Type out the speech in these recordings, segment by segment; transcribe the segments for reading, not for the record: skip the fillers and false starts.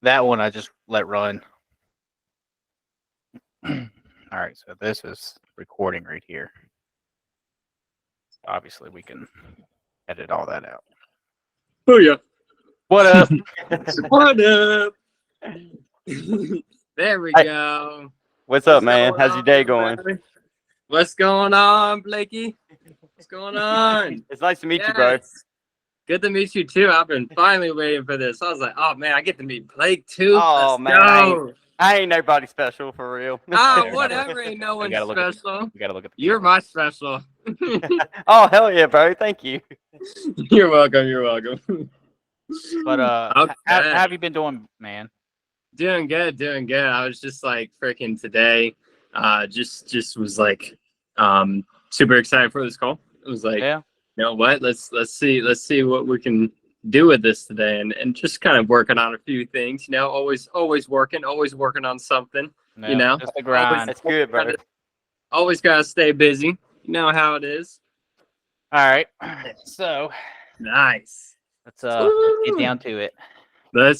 That one I just let run. All right, so this is recording right here. Obviously, we can edit all that out. Oh yeah. What up? What up? There we Hey, go. what's up, What's man? going How's your on, day going? everybody? What's going on, Blakey? What's going on? It's nice to meet you, bro. Yes. Good to meet you too. I've been finally waiting for this. I was like, oh man, I get to meet Blake too. Oh Let's man, go. I ain't nobody special for real. Ah, Fair enough. whatever. Ain't no We one gotta look at special. we gotta look at the You're camera. my special. Oh hell yeah, bro! Thank you. You're welcome. You're welcome. But how Okay. have you been doing, man? Doing good, doing good. I was just like freaking today. Just was like, super excited for this call. It was like, Yeah. you know what? Let's see what we can do with this today, and just kind of working on a few things. You know, always working on something. You Yeah, know, just the always grind. That's good, bro. always gotta stay busy. You know how it is. All right, so Nice. let's get down to it.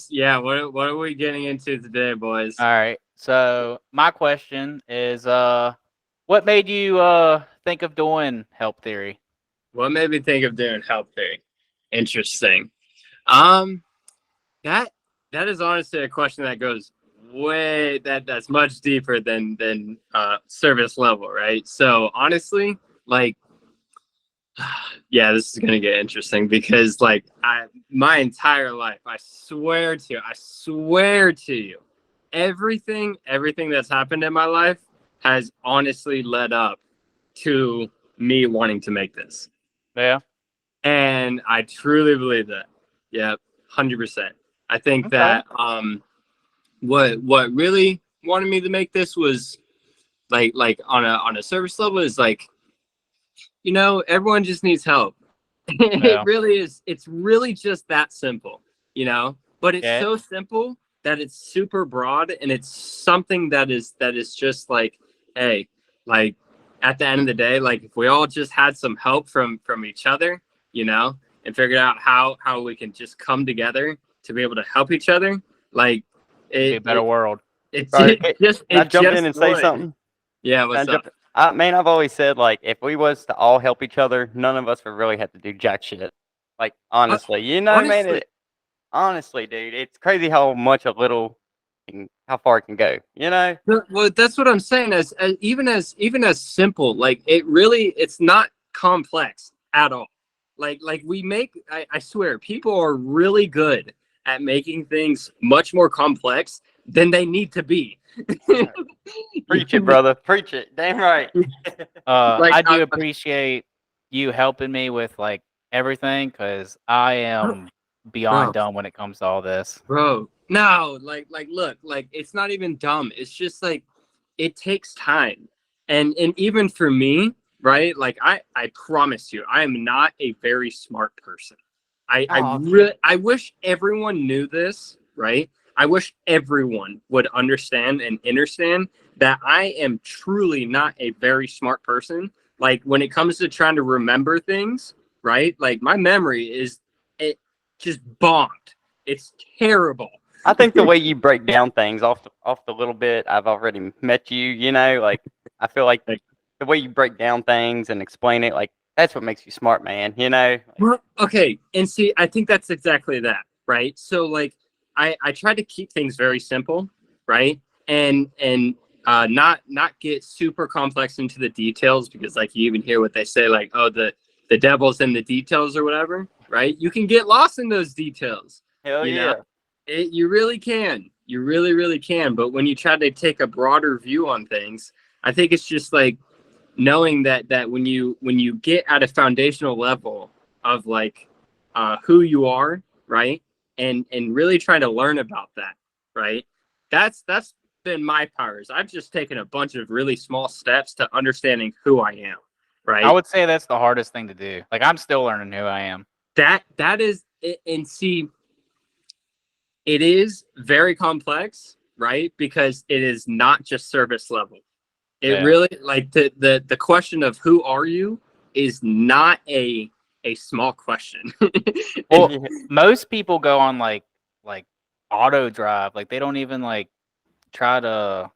Yeah. What are we getting into today, boys? All right. So my question is, what made you think of doing help theory? What made me think of doing help theory? Interesting. Um, that that is honestly a question that goes that's much deeper than service level, right? So honestly, like, yeah, this is gonna get interesting because like my entire life, I swear to you, everything that's happened in my life has honestly led up to me wanting to make this. Yeah. And I truly believe that. Yeah, 100%. I think Okay. that what really wanted me to make this was like on a service level is like, you know, everyone just needs help. It Yeah. really is. It's really just that simple, you know. But it's Yeah. so simple that it's super broad, and it's something that is just like, hey, like at the end of the day, like if we all just had some help from each other, you know, and figured out how we can just come together to be able to help each other, like It'd be a better world. Bro, can I it jump in just and say would. something? Yeah, Can I what's up? jump? Man, I've always said like if we was to all help each other, none of us would really have to do jack shit. Like honestly, you know, man. Honestly, Honestly, dude, it's crazy how much a little, how far it can go. You know? well, that's what I'm saying. As simple, like it's not complex at all. Like we make, I swear, people are really good at making things much more complex than they need to be. Preach it, brother. Preach it. Damn right. Like, I do appreciate you helping me with like everything because I am beyond bro, dumb when it comes to all this. bro, no, look, like it's not even dumb. It's just like it takes time, and even for me, right? Like I promise you, I am not a very smart person. Oh, I wish everyone knew this, right? I wish everyone would understand that I am truly not a very smart person. Like when it comes to trying to remember things, right? Like my memory is it just bombed. It's terrible. I think the way you break down things off the little bit I've already met you, you know, like I feel like Like, the way you break down things and explain it, like that's what makes you smart, man. You know? well, okay, and see, I think that's exactly that, right? So like I try to keep things very simple, right? And not get super complex into the details because like you even hear what they say, like, oh, the devil's in the details or whatever, right? You can get lost in those details, Hell you know? yeah. You really can. You really can. But when you try to take a broader view on things, I think it's just like knowing that when you get at a foundational level of like who you are, right, and really trying to learn about that, right, that's been my powers. I've just taken a bunch of really small steps to understanding who I am, I right. would say that's the hardest thing to do. Like I'm still learning who I am. That is it. And see, it is very complex, right, because it is not just service level. It Yeah. really, like, the question of who are you is not a small question. Well, Yeah. most people go on like auto drive. Like they don't even like try to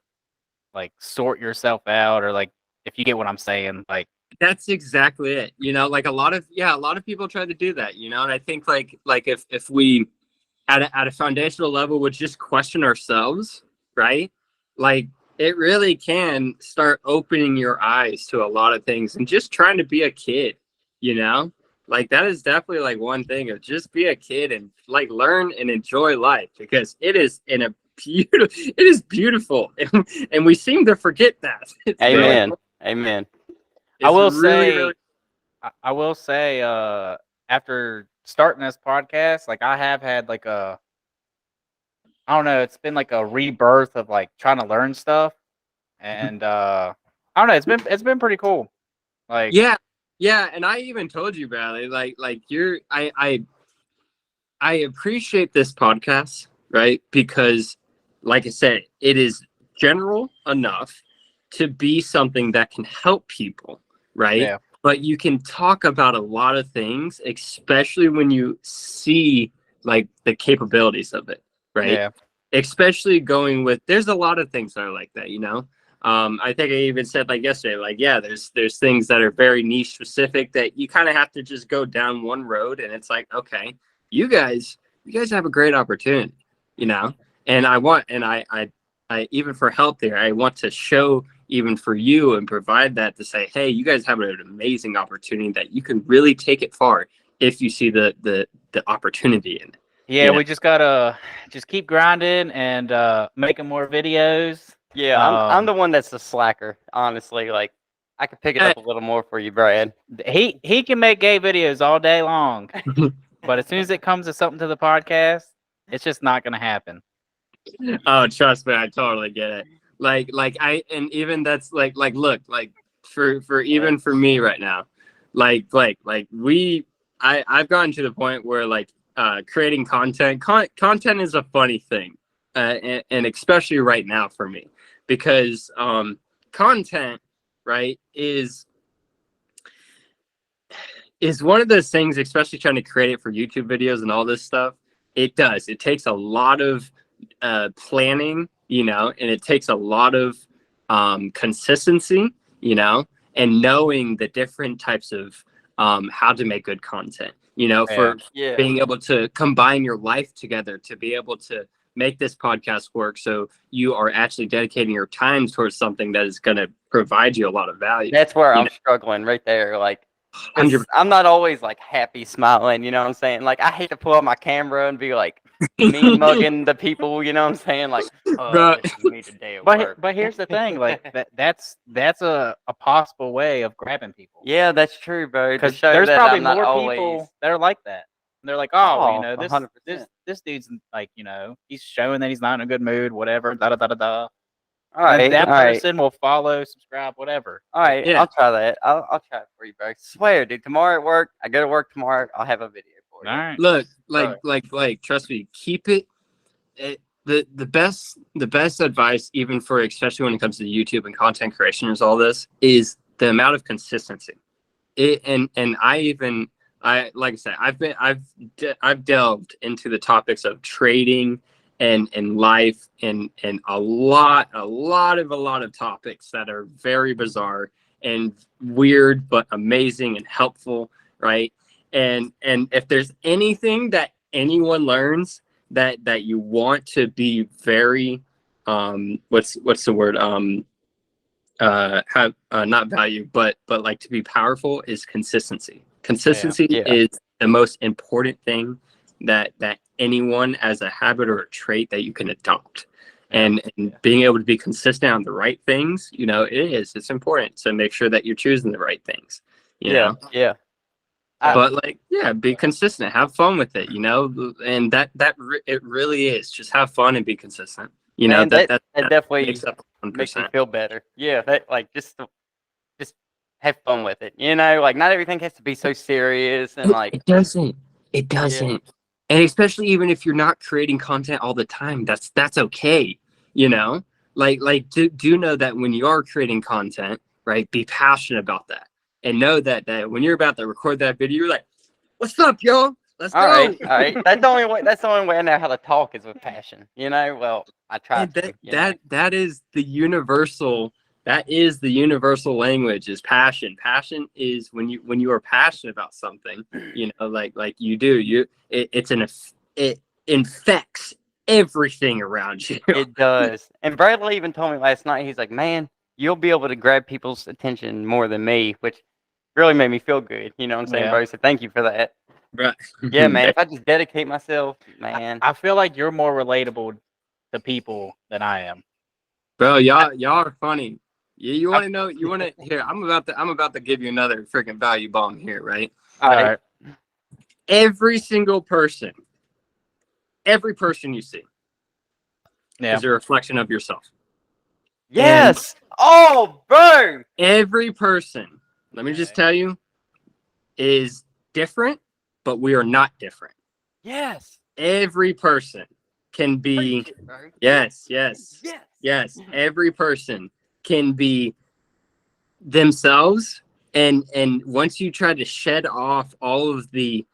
like sort yourself out, or like, if you get what I'm saying, like That's exactly it. Like a lot of people try to do that, and I think like if we at a foundational level would just question ourselves, right? Like it really can start opening your eyes to a lot of things and just trying to be a kid, you know? Like that is definitely like one thing of just be a kid and like learn and enjoy life because it is it is beautiful. And we seem to forget that. It's really, Amen. Amen. I it's will really, say, really I will say, after starting this podcast, like I have had like I don't know, it's been like a rebirth of like trying to learn stuff, and I don't know, it's been pretty cool. Like, yeah. Yeah, and I even told you, Bradley, like you're I appreciate this podcast, right? Because, like I said, it is general enough to be something that can help people, right? yeah, But you can talk about a lot of things, especially when you see like the capabilities of it, right? yeah, Especially going with, there's a lot of things that are like that. I think I even said like yesterday, like, yeah, there's things that are very niche specific that you kind of have to just go down one road, and it's like, okay, you guys have a great opportunity, you know and I even for help there, I want to show even for you and provide that to say, hey, you guys have an amazing opportunity that you can really take it far if you see the opportunity in it. yeah. you know We just gotta just keep grinding and making more videos. Yeah, I'm the one that's the slacker, honestly. Like I could pick it Uh, up a little more for you, Brad. He can make gay videos all day long, but as soon as it comes to something to the podcast, it's just not gonna happen. oh, trust me, I totally get it. Like I and even that's like look, like for even for me right now, like I've gotten to the point where like creating content is a funny thing, and especially right now for me, because content, right, is one of those things, especially trying to create it for YouTube videos and all this stuff. It takes a lot of planning, and it takes a lot of consistency, and knowing the different types of how to make good content, Yeah, for Yeah. being able to combine your life together to be able to make this podcast work. So you are actually dedicating your time towards something that is going to provide you a lot of value. That's where you I'm know, struggling right there. Like, 100%. because I'm not always like happy, smiling. You know what I'm saying? Like, I hate to pull out my camera and be like mean mugging the people. You know what I'm saying? Like, oh, Bro, this is me today at but work. but here's the thing, like that's a possible way of grabbing people, Yeah, that's true, bro. To because show there's that probably I'm not more always. people that are like that. And they're like, oh, Oh, this 100%. this dude's like, he's showing that he's not in a good mood, whatever, da da da da da. All And then right, that all right. person will follow, subscribe, whatever. All right, yeah. I'll try that. I'll try it for you, bro. Swear, dude. Tomorrow at work, I go to work tomorrow. I'll have a video for All you. right. Look, Bro. like trust me, keep it, the best advice, even for especially when it comes to YouTube and content creation, is all this is the amount of consistency. And I like I said, I've delved into the topics of trading and life and a lot of topics that are very bizarre and weird but amazing and helpful, right? And if there's anything that anyone learns that you want to be very what's the word, have not value, but like to be powerful, is consistency. Yeah. Consistency Yeah. is the most important thing that anyone, as a habit or a trait, that you can adopt. Yeah. And being able to be consistent on the right things, it's important to make sure that you're choosing the right things, Yeah. Yeah. but like, yeah, be consistent, have fun with it, and it really is just have fun and be consistent, Man, that that definitely makes up makes me 1%. feel better. Yeah, that like just have fun with it. Like not everything has to be so serious and like It doesn't. It yeah. doesn't. And especially even if you're not creating content all the time, that's okay. You know, do know that when you are creating content, right? Be passionate about that, and know that when you're about to record that video, you're like, "What's up, y'all? Let's All go. right, all right. That's the only way. That's the only way I know how to talk is with passion. Well, I try And to. that is the universal. That is the universal language. Is passion. Passion is when you are passionate about something. Like you do. It infects everything around you. It does. And Bradley even told me last night. He's like, "Man, you'll be able to grab people's attention more than me," which really made me feel good. You know what I'm saying, Yeah. bro? So thank you for that. Right. Yeah, man. If I just dedicate myself, man. I feel like you're more relatable to people than I am. Bro, y'all are funny. You want to know? You want to here? I'm about to give you another freaking value bomb here, right? All right. Every single person, every person you see Yeah. is a reflection of yourself. Yes. Oh, bro. Every person, let me just tell you, is different, but we are not different. Yes. Every person can be Preach it, bro. yes. Every person can be themselves, and once you try to shed off all of the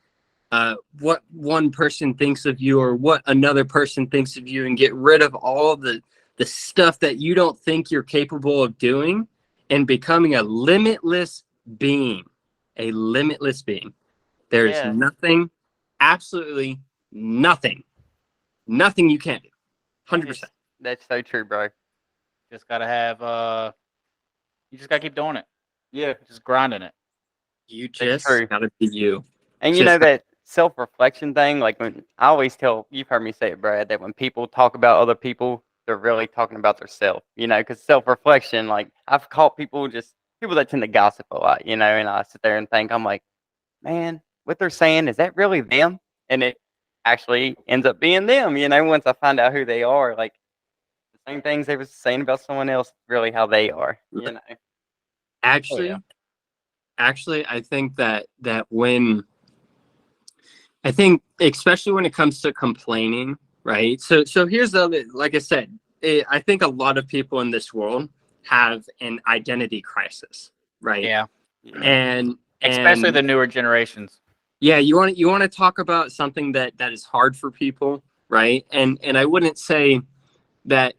what one person thinks of you or what another person thinks of you, and get rid of all the stuff that you don't think you're capable of doing, and becoming a limitless being. There is Yes. nothing, absolutely nothing you can't do. 100%. That's so true, bro. Just gotta have you just gotta keep doing it. Yeah. Just grinding it. You That's just true. gotta be you. And that self-reflection thing, like when I always tell, you've heard me say it, Brad, that when people talk about other people, they're really talking about themselves, because self-reflection, like I've caught people that tend to gossip a lot, and I sit there and think, I'm like, man, what they're saying, is that really them? And it actually ends up being them, once I find out who they are, like the same things they were saying about someone else, really how they are. Actually, I think that when I think, especially when it comes to complaining, right? So here's the other, like I said, I think a lot of people in this world have an identity crisis, right? Yeah. And Especially the newer generations. yeah, you want to talk about something that is hard for people, right? And I wouldn't say that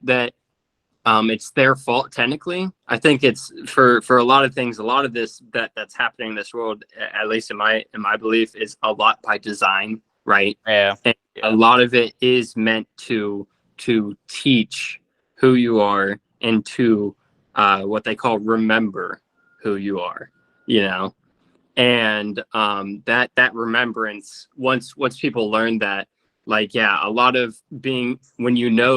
it's their fault technically. I think it's for a lot of things. A lot of this that's happening in this world, at least in my belief, is a lot by design, right? Yeah. And a lot of it is meant to teach who you are, and to what they call remember who you are, and that remembrance, once people learn that, like, yeah, a lot of being, when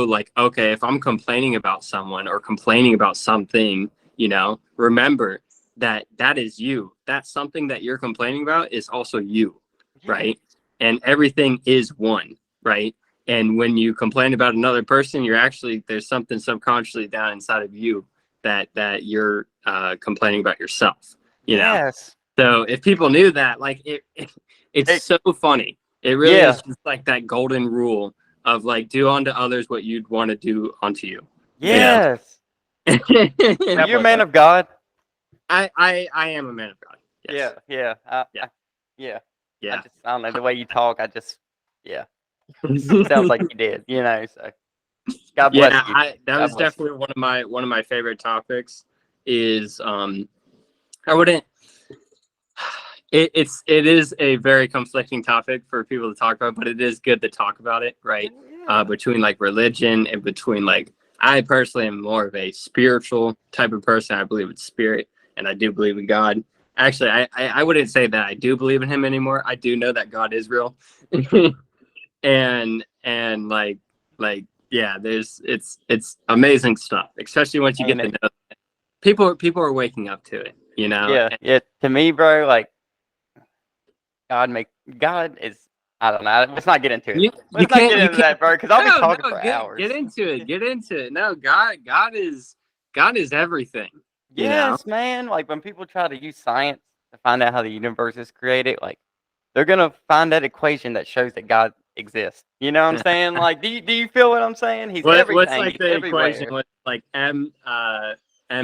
like, okay, if I'm complaining about someone or complaining about something, remember that is you. That's something that you're complaining about is also you, right? And everything is one, right? And when you complain about another person, you're actually, there's something subconsciously down inside of you that you're complaining about yourself, know? So if people knew that, like, it's so funny. It really is just like that golden rule of, like, do unto others what you'd want to do unto you. Yes. You know? Are you a man of God? I am a man of God. Yes. Yeah. Yeah. I don't know, the way you talk, sounds like you did, so God bless you. That was definitely one of my favorite topics is, I wouldn't, it is a very conflicting topic for people to talk about, but it is good to talk about it, right? Between, like, religion, and between, like, I personally am more of a spiritual type of person. I believe in spirit, and I do believe in God. Actually, I wouldn't say that I do believe in him anymore. I do know that God is real. and like yeah, it's amazing stuff, especially once you get to know it. People are waking up to it, Yeah. To me, bro, like, God is, I don't know. Let's not get into it. Let's not get into that, bro, because I'll be talking for hours. Get into it. No, God is everything. Yes, man. Like, when people try to use science to find out how the universe is created, like, they're gonna find that equation that shows that God exists. You know what I'm saying? Like, do you feel what I'm saying? He's everything. What's, like, he's the everywhere. equation? What's, like, M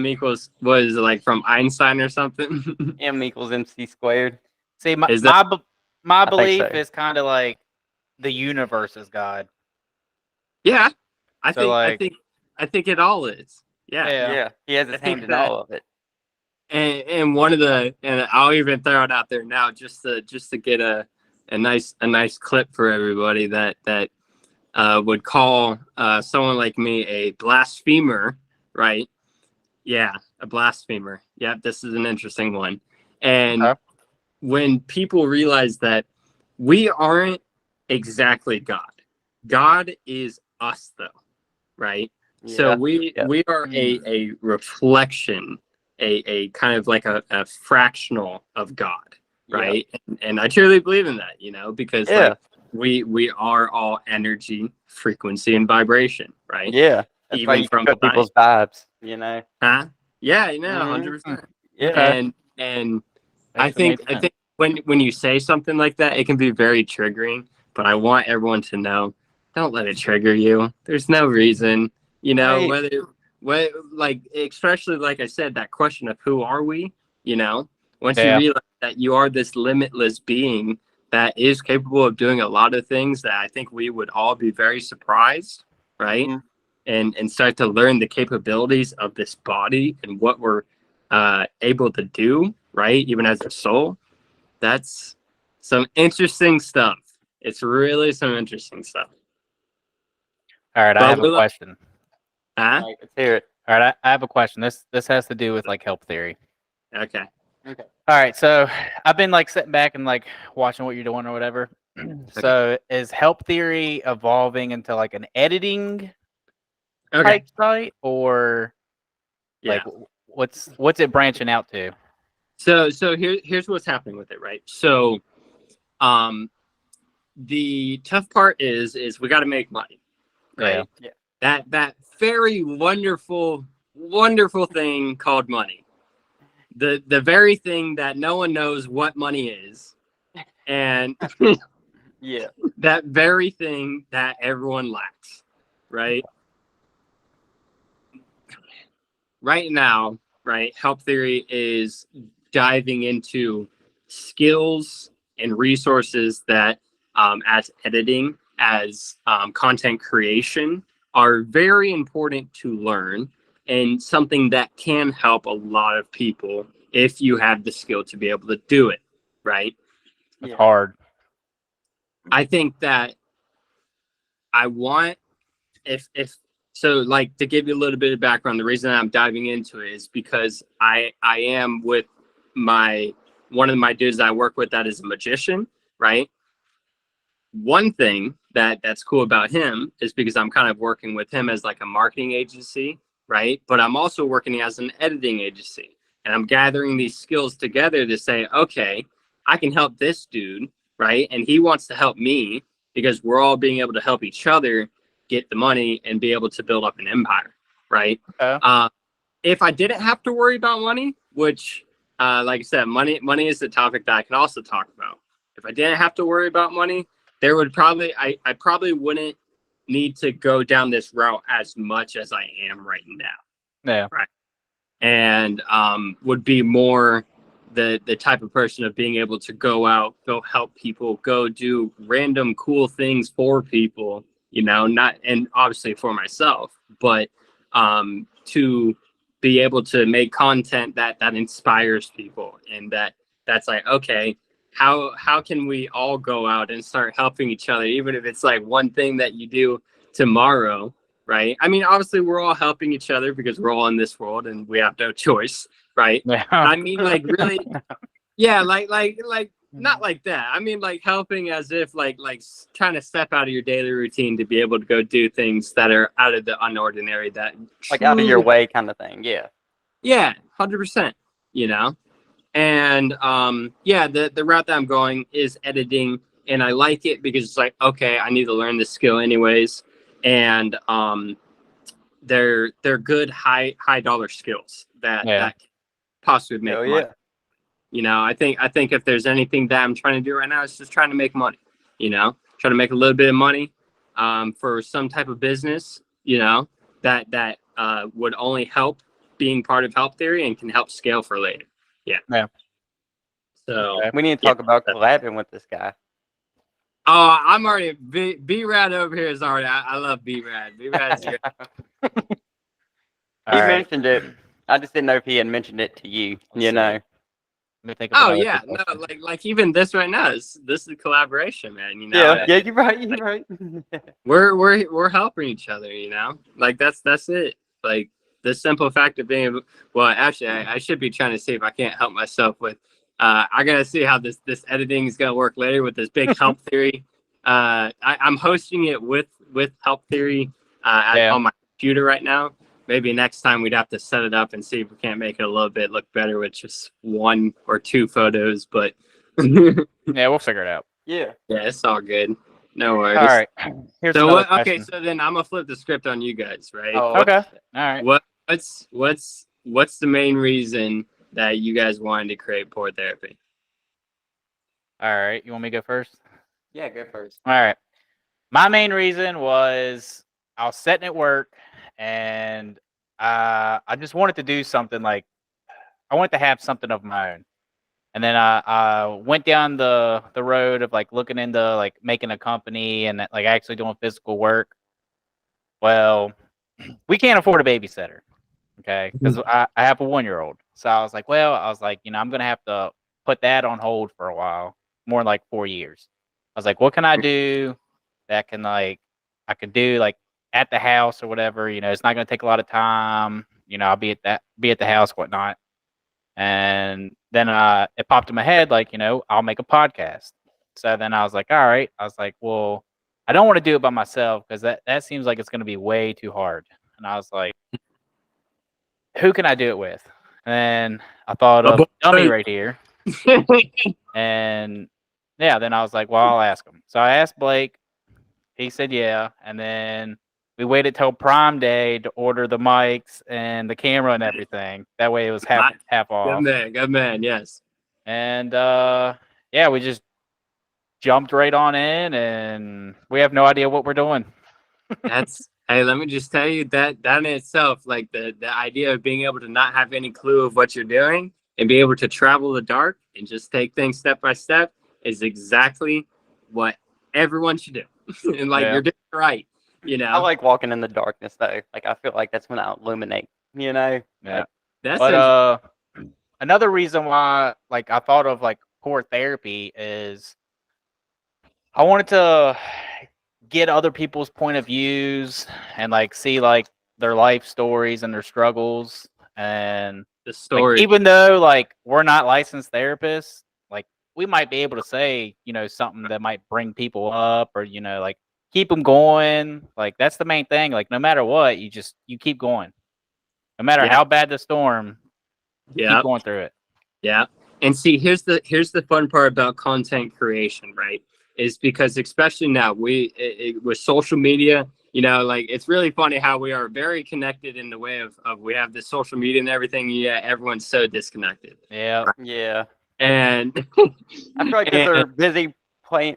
equals, was it, like, from Einstein or something? M equals MC squared. See, Is that my I think belief so. is kind of like the universe is God. Yeah, I So think I like, think I think it all is. Yeah, yeah, Yeah, he has I his hand think in that, all of it. and one of the, and I'll even throw it out there now just to get a nice clip for everybody that would call someone like me a blasphemer, right? Yeah, a blasphemer. Yeah, this is an interesting one. And okay. when people realize that we aren't exactly God, God is us, though, right? So Yeah. we Yep. we are a reflection, a kind of like a fractional of God, Yep. right? And I truly believe in that, because Yeah. like we are all energy, frequency, and vibration, right? Yeah. That's why Even you can from feel science. people's vibes, you know. Huh? Yeah, Hmm. 100%. Yeah. And I Actually think made I sense. think when you say something like that, it can be very triggering. But I want everyone to know, don't let it trigger you. There's no reason, Right. what like especially like I said, that question of who are we, once you Yeah, realize that you are this limitless being that is capable of doing a lot of things that I think we would all be very surprised, right? Hmm. And start to learn the capabilities of this body and what we're able to do, right? Even as a soul, that's some interesting stuff. It's really some interesting stuff. all right. I But have a we'll, question. huh? Right. Let's hear it. All right, I have a question. This has to do with like help theory. Okay. Okay. All right, so I've been like sitting back and like watching what you're doing or whatever. Okay. So is help theory evolving into like an editing Okay. type site, or like Yeah. what's it branching out to? So here's what's happening with it, right? So um the tough part is we got to make money, Yeah, right? Yeah. That very wonderful thing called money. The very thing that no one knows what money is, and Yeah. that very thing that everyone lacks, right? Right now, right, help theory is diving into skills and resources that, as editing, as content creation, are very important to learn, and something that can help a lot of people if you have the skill to be able to do it, right? it's Yeah. hard. I think that I want, if so, like, to give you a little bit of background, the reason I'm diving into it is because I am with my one of my dudes that I work with that is a magician, right? One thing that's cool about him is because I'm kind of working with him as like a marketing agency, right? But I'm also working as an editing agency, and I'm gathering these skills together to say, okay, I can help this dude, right? And he wants to help me because we're all being able to help each other get the money and be able to build up an empire, right? Okay. If I didn't have to worry about money, which, like I said, money is the topic that I can also talk about. If I didn't have to worry about money, there would probably I probably wouldn't need to go down this route as much as I am right now, Yeah, right? And would be more the type of person of being able to go out, go help people, go do random cool things for people, not, and obviously for myself, but to be able to make content that inspires people, and that's like, okay, how can we all go out and start helping each other, even if it's like one thing that you do tomorrow, right? I mean, obviously, we're all helping each other because we're all in this world and we have no choice, right? yeah. I mean, like, really, yeah, like not like that. I mean, like, helping as if like trying to step out of your daily routine to be able to go do things that are out of the unordinary. That Like out of your truly, way kind of thing. Yeah. yeah, 100%. And yeah, the route that I'm going is editing, and I like it because it's like, okay, I need to learn this skill anyways, and they're good high dollar skills Yeah. that possibly make Hell money. yeah. I think if there's anything that I'm trying to do right now, it's just trying to make money. Trying to make a little bit of money for some type of business. That would only help being part of help theory and can help scale for later. Yeah. Yeah. So Okay. We need to talk about collabing with this guy. oh, I'm already B Rad over here is already. I love B Rad. B Rad's great. All He right. mentioned it. I just didn't know if he had mentioned it to you. You know. Let me think of Oh another yeah, good no, question. like even this right now this is a collaboration, man. You know, Yeah. Yeah. You're right. You're right. we're helping each other. You know, like that's it. Like the simple fact of being able. Well, actually, I should be trying to see if I can't help myself with. I gotta see how this editing is gonna work later with this big help theory. I'm hosting it with help theory on my computer right now. Maybe next time we'd have to set it up and see if we can't make it a little bit look better with just 1 or 2 photos. But yeah, Yeah, we'll figure it out. Yeah. it's all good. No worries. All right. Here's So another what? Okay, question. so then I'm gonna flip the script on you guys, right? Oh, Okay. All right. What's the main reason that you guys wanted to create Poor Therapy? All right. You want me to go first? Yeah. Go first. All right. My main reason was I was sitting at work and I just wanted to do something like I wanted to have something of my own. And then I went down the road of like looking into like making a company and like actually doing physical work. Well, we can't afford a babysitter, okay? Because I have a 1-year-old. So I was like, well, I'm gonna have to put that on hold for a while, more like 4 years. I was like, what can I do that can like I could do like at the house or whatever? It's not gonna take a lot of time. I'll be at the house, whatnot. And then it popped in my head, like, I'll make a podcast. So then I was like, all right. I was like, well, I don't want to do it by myself because that seems like it's going to be way too hard. And I was like, who can I do it with? And I thought of Dummy right here. And yeah, then I was like, well, I'll ask him. So I asked Blake. He said, yeah. And then we waited till Prime Day to order the mics and the camera and everything. That way it was half off. Good man, yes. And yeah, we just jumped right on in, and we have no idea what we're doing. Hey, let me just tell you that in itself, like the idea of being able to not have any clue of what you're doing and be able to travel the dark and just take things step by step is exactly what everyone should do. And like you're doing it right, I like walking in the darkness though. Like I feel like that's when I illuminate. Yeah. Like, that's but another reason why like I thought of like Poor Therapy is I wanted to get other people's point of views and like see like their life stories and their struggles. And the story. Like, even though like we're not licensed therapists, like we might be able to say, something that might bring people up or, like keep them going. Like that's the main thing. Like no matter what, you keep going. No matter how bad the storm, keep going through it. Yeah. And see, here's the fun part about content creation, right? Is because especially now with social media, like it's really funny how we are very connected in the way of we have this social media and everything. Yeah, everyone's so disconnected. Yeah. Right? Yeah. And I feel like they're busy playing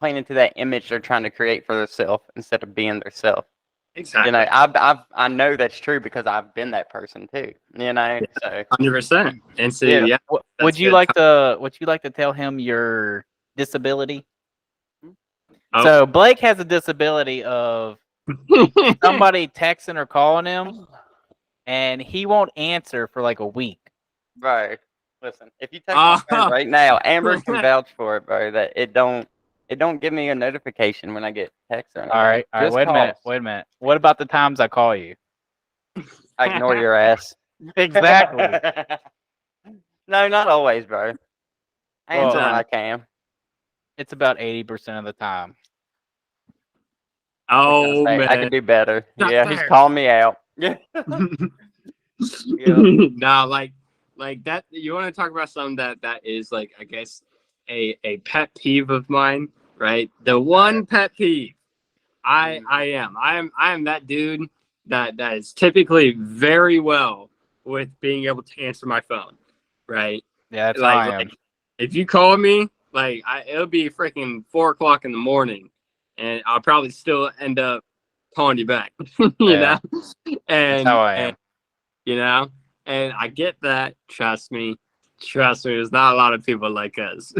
into that image they're trying to create for themselves instead of being themselves. Exactly. I know that's true because I've been that person too. So 100%. And so yeah. Would you like to tell him your disability? Oh. So Blake has a disability of somebody texting or calling him, and he won't answer for like a week. Bro, listen, if you text my phone right now, Amber can vouch for it, bro. That it don't give me a notification when I get text or anything. All right. Wait a minute. What about the times I call you? I ignore your ass. Exactly. No, not always, bro. I answer when I can. It's about 80% of the time. Oh man, I could do better. He's calling me out. Yeah. No, like that. You want to talk about something that is like, I guess, a pet peeve of mine, right? The one pet peeve I am that dude that is typically very well with being able to answer my phone, right? Yeah, that's how I am. Like if you call me, like it'll be freaking 4 o'clock in the morning, and I'll probably still end up calling you back, you know. And that's how I am. and I get that. Trust me, Trust me, there's not a lot of people like us.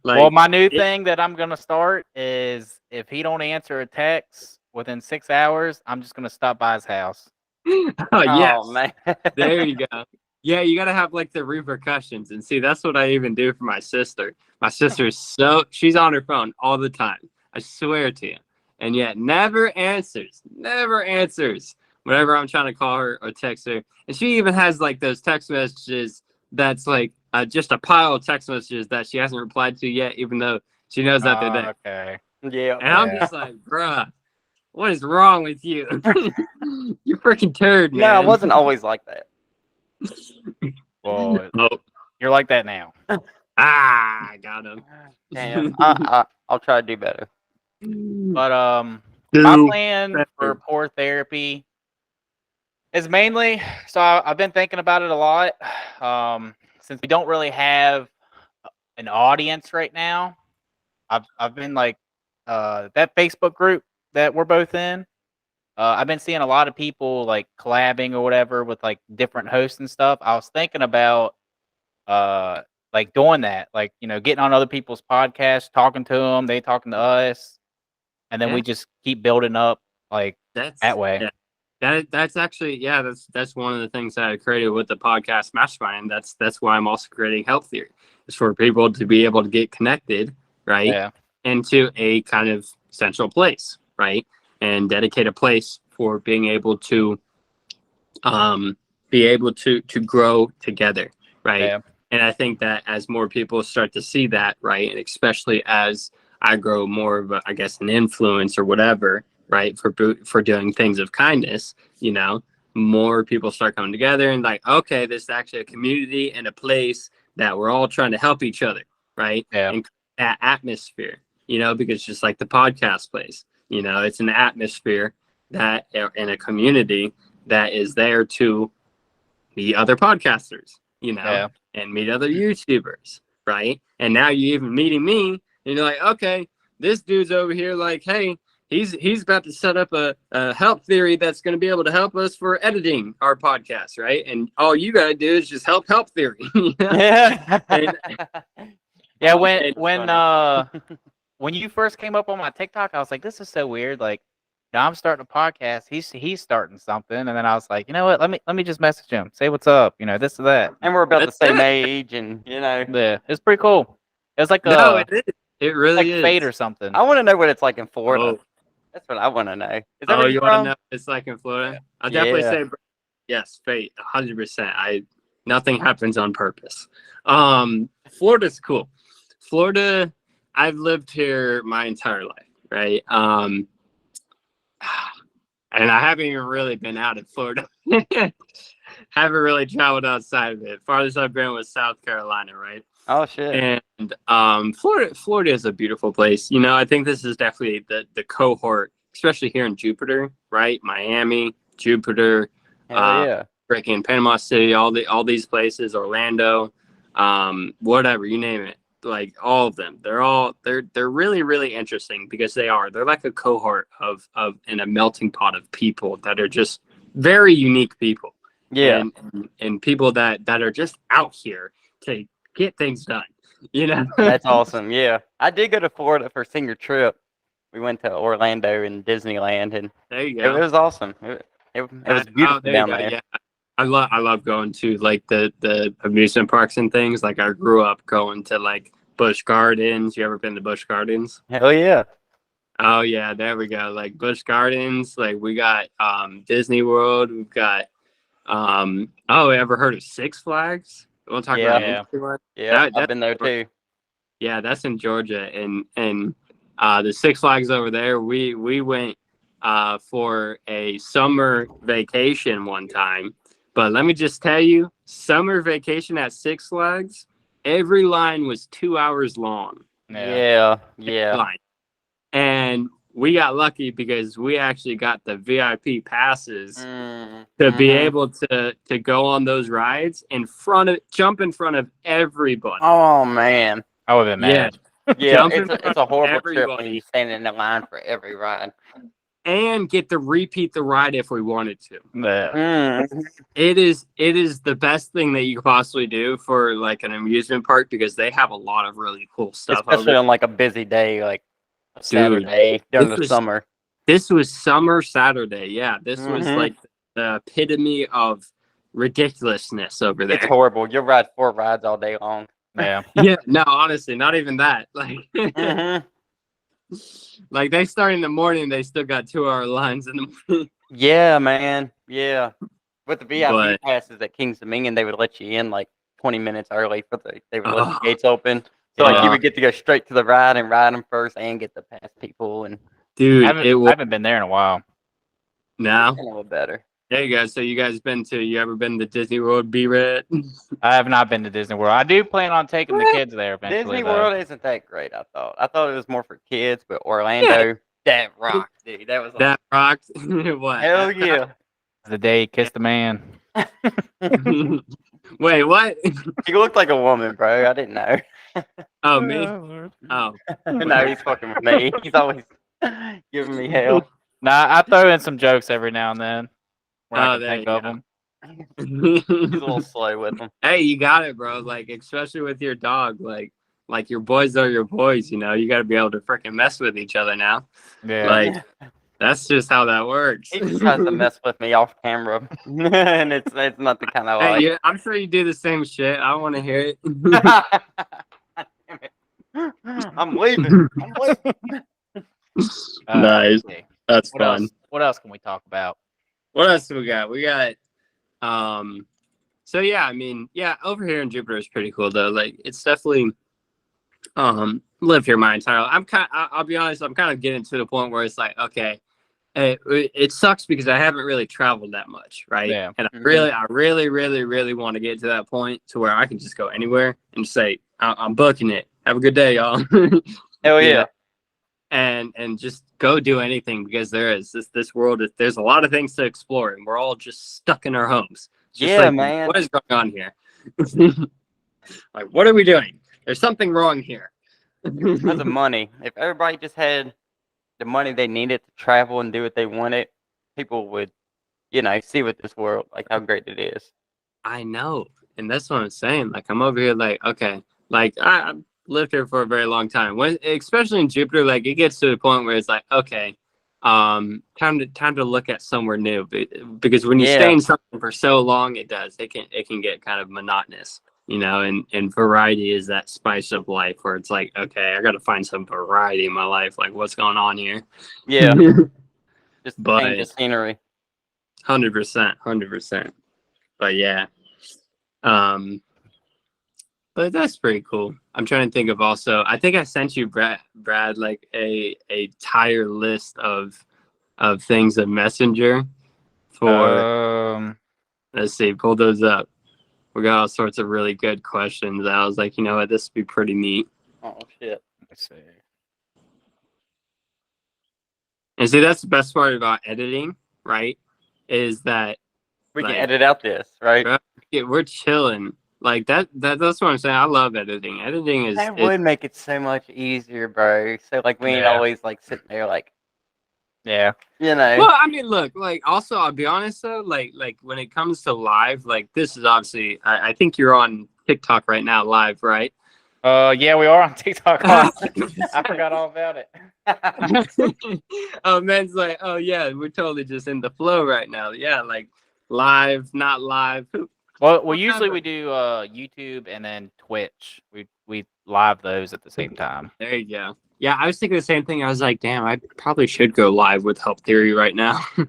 Well, my new it- thing that I'm gonna start is if he don't answer a text within 6 hours, I'm just gonna stop by his house. oh yes, Oh man. there you go. Yeah, you gotta have like the repercussions, and see, that's what I even do for my sister. My sister is she's on her phone all the time. I swear to you, and yet never answers whenever I'm trying to call her or text her. And she even has like those text messages that's like just a pile of text messages that she hasn't replied to yet, even though she knows that they're there. Okay. Yeah. And I'm just like, bruh, what is wrong with you? You freaking turd, No, I man. wasn't always like that. Well, Oh, you're like that now. I got him. Damn. I'll try to do better. But my Do plan for better. poor therapy is mainly I've been thinking about it a lot. Since we don't really have an audience right now, I've been like that Facebook group that we're both in. I've been seeing a lot of people like collabing or whatever with like different hosts and stuff. I was thinking about like doing that, like getting on other people's podcasts, talking to them, they talking to us, and then Yeah. we just keep building up like That's that way. yeah. That's actually that's one of the things that I created with the podcast Mastermind. That's why I'm also creating Health Theory. It's for people to be able to get connected, right, Yeah, into a kind of central place, right, and dedicate a place for being able to to grow together, right. yeah, And I think that as more people start to see that, right, and especially as I grow more of a, I guess, an influence or whatever, right, for doing things of kindness, more people start coming together and like, okay, this is actually a community and a place that we're all trying to help each other, right, yeah, and that atmosphere, because just like the podcast place, it's an atmosphere that in a community that is there to meet other podcasters, yeah. and meet other YouTubers, right? And now you're even meeting me, and you're like, okay, this dude's over here, like, hey, he's about to set up a help theory that's going to be able to help us for editing our podcast, right? And all you got to do is just help theory. Yeah. And, Yeah, and when you first came up on my TikTok, I was like, this is so weird. Like, I'm starting a podcast. He's starting something, and then I was like, you know what? Let me just message him, say what's up. This or that. And we're about the that's same it. age, and Yeah, it's pretty cool. It was like No, a it is. It really fate is. or something. I want to know what it's like in Florida. Oh, That's what I want to know. Is that oh, where you you're want to from? know what it's like in Florida? Yeah. I'll definitely Yeah. say yes, fate, 100%. Nothing happens on purpose. Florida's cool. Florida, I've lived here my entire life, right? And I haven't even really been out of Florida. Haven't really traveled outside of it. Farthest I've been was South Carolina, right? Oh shit. And Florida is a beautiful place. I think this is definitely the cohort, especially here in Jupiter, right? Miami, Jupiter, Hell yeah. freaking Panama City, all these places, Orlando, whatever, you name it. Like all of them, they're really, really interesting because they're like a cohort of and a melting pot of people that are just very unique people. Yeah. And people that are just out here to get things done. That's awesome. Yeah. I did go to Florida for a senior trip. We went to Orlando and Disneyland, and There you it go. was awesome. It was beautiful there you down go. there. Yeah. I love going to like the amusement parks and things. Like I grew up going to like Busch Gardens. You ever been to Busch Gardens? Hell yeah. Oh yeah, there we go. Like Busch Gardens. Like we got Disney World. We've got ever heard of Six Flags? You want to talk Yeah. about an Yeah. interesting one? Yeah. I've That's been there too. Yeah, that's in Georgia, and the Six Flags over there. We went for a summer vacation one time, but let me just tell you, summer vacation at Six Flags, every line was 2 hours long. Yeah. Yeah. Line, and we got lucky because we actually got the VIP passes to be Mhm. able to go on those rides jump in front of everybody. Oh man. I would have been Yeah. mad. Yeah. Jump in It's front a of horrible trip when everybody. you're standing in line for every ride. and get to repeat the ride if we wanted to. Yeah. It is the best thing that you could possibly do for like an amusement park because they have a lot of really cool stuff. Especially on like a busy day, like a Dude, Saturday during the summer. This was summer Saturday. Yeah, this was Mhm. like the epitome of ridiculousness over there. It's horrible. You'll ride 4 rides all day long. Yeah. Yeah, no, honestly, not even that. Like, Mhm. like they start in the morning, they still got 2-hour lines in the morning. Yeah, man. Yeah. With the VIP But passes at King's Dominion, they would let you in like 20 minutes early they would let the oh, gates open. So like you yeah. would get to go straight to the ride and ride them first and get to pass people and Dude, it I was haven't been there in a while. now. a little better. There you go. So you ever been to Disney World, B-Red? I have not been to Disney World. I do plan on taking the What? kids there eventually. Disney though. World isn't that great, I thought. I thought it was more for kids, but Orlando, that rocked, dude. That was That rocked. What? hell yeah. The day he kissed a man. Wait, what? He looked like a woman, bro. I didn't know. Oh, me? Oh. No, he's fucking with me. He's always giving me hell. Nah, I throw in some jokes every now and then when I Oh, can there think you of go. them. He's a little slow with them. Hey, you got it, bro. Like, especially with your dog. Like your boys are your boys, you know. You got to be able to freaking mess with each other now. Yeah. Like, that's just how that works. He just tries to mess with me off camera, and it's not the kind I Hey, like. yeah, I'm sure you do the same shit. I want to hear it. Damn it. I'm leaving. I'm leaving. Nice. Okay. That's What fun. else? What else can we talk about? What else do we got? We got so yeah, I mean, yeah, over here in Jupiter is pretty cool though. Like it's definitely lived here my entire life. I'll be honest, I'm kind of getting to the point where it's like, okay, it sucks because I haven't really traveled that much, right? Yeah. And I really want to get to that point to where I can just go anywhere and just say, I'm booking it. Have a good day, y'all. Hell You yeah. know? And just go do anything because this world is there's a lot of things to explore and we're all just stuck in our homes. It's just Yeah, like, man. what is going on here? Like, what are we doing? There's something wrong here. Because of money. If everybody just had the money they needed to travel and do what they wanted, people would, see what this world, like how great it is. I know, and that's what I'm saying. Like, I'm over here, like, okay, like I've lived here for a very long time. When, especially in Jupiter, like it gets to the point where it's like, okay, time to look at somewhere new. Because when you stay Yeah. in something for so long, it can get kind of monotonous, you know. And variety is that spice of life where it's like, okay, I got to find some variety in my life. Like, what's going on here? Yeah. Just But change the scenery. 100%. But yeah. But that's pretty cool. I'm trying to think of also. I think I sent you Brad like a tire list of things in Messenger for. Let's see, pull those up. We got all sorts of really good questions. I was like, you know what, this would be pretty neat. Oh shit. Let's see. And see, that's the best part about editing, right? Is that We can like, edit out this, right? we're chilling. Like that's what I'm saying. I love editing. Editing is That would make it so much easier, bro. So like we ain't Yeah. always like sitting there like, Yeah. Well, I mean, look, like also I'll be honest though, like when it comes to live, like this is obviously I think you're on TikTok right now live, right? Yeah, we are on TikTok. I forgot all about it. Oh, man's like, oh yeah, we're totally just in the flow right now. Yeah, like live, not live. Well, usually we do YouTube and then Twitch. We live those at the same time. There you go. Yeah, I was thinking the same thing. I was like, damn, I probably should go live with Help Theory right now. I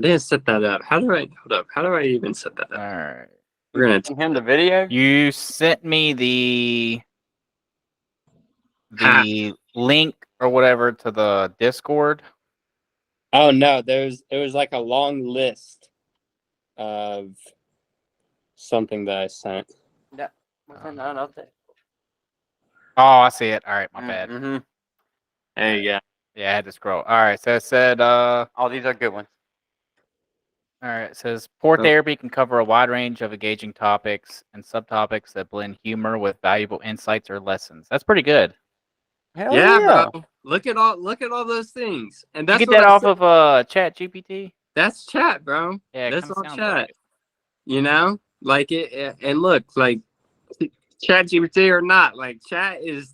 didn't set that up. How do I even set that All up? right. We're gonna send him the video. You sent me the link or whatever to the Discord. Oh no, it was like a long list of something that I sent. Yeah. Not that. Oh, I see it. All right, my bad. Mm-hmm. There you go. Yeah, I had to scroll. All right, so it said All these are good ones. all right, it says poor Oh. therapy can cover a wide range of engaging topics and subtopics that blend humor with valuable insights or lessons. That's pretty good. Hell Yeah, yeah. bro. Look at all those things, and You that's get what that I off said. of Chat GPT? That's chat, bro. Yeah, it That's kind of all sounds like chat. it. You know, like and look, like chat GPT or not, like chat is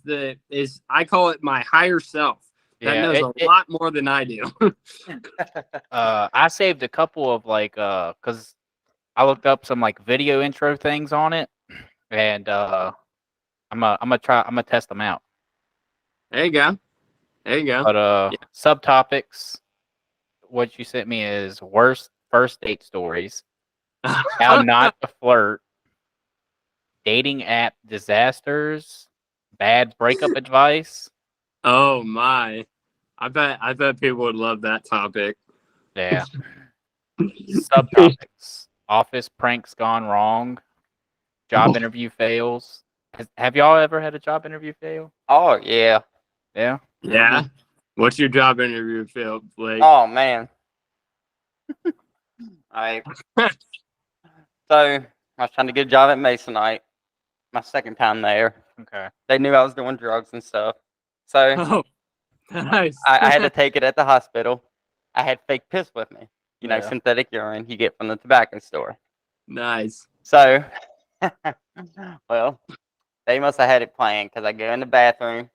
I call it my higher self that Yeah, knows a lot more than I do. I saved a couple of like cuz I looked up some like video intro things on it and I'm gonna test them out. There you go. There you go. But Yeah. subtopics what you sent me is worst first date stories, how not to flirt, dating app disasters, bad breakup advice. Oh my. I bet people would love that topic. Yeah. Subtopics. Office pranks gone wrong. Job interview fails. Have y'all ever had a job interview fail? Oh yeah. Yeah. Yeah. What's your job interview feel, Blake? Oh man. I so I was trying to get a job at Masonite. My second time there. Okay. They knew I was doing drugs and stuff. So Oh, nice. I had to take it at the hospital. I had fake piss with me. You know, Yeah. synthetic urine you get from the tobacco store. Nice. So, well, they must have had it planned because I go in the bathroom,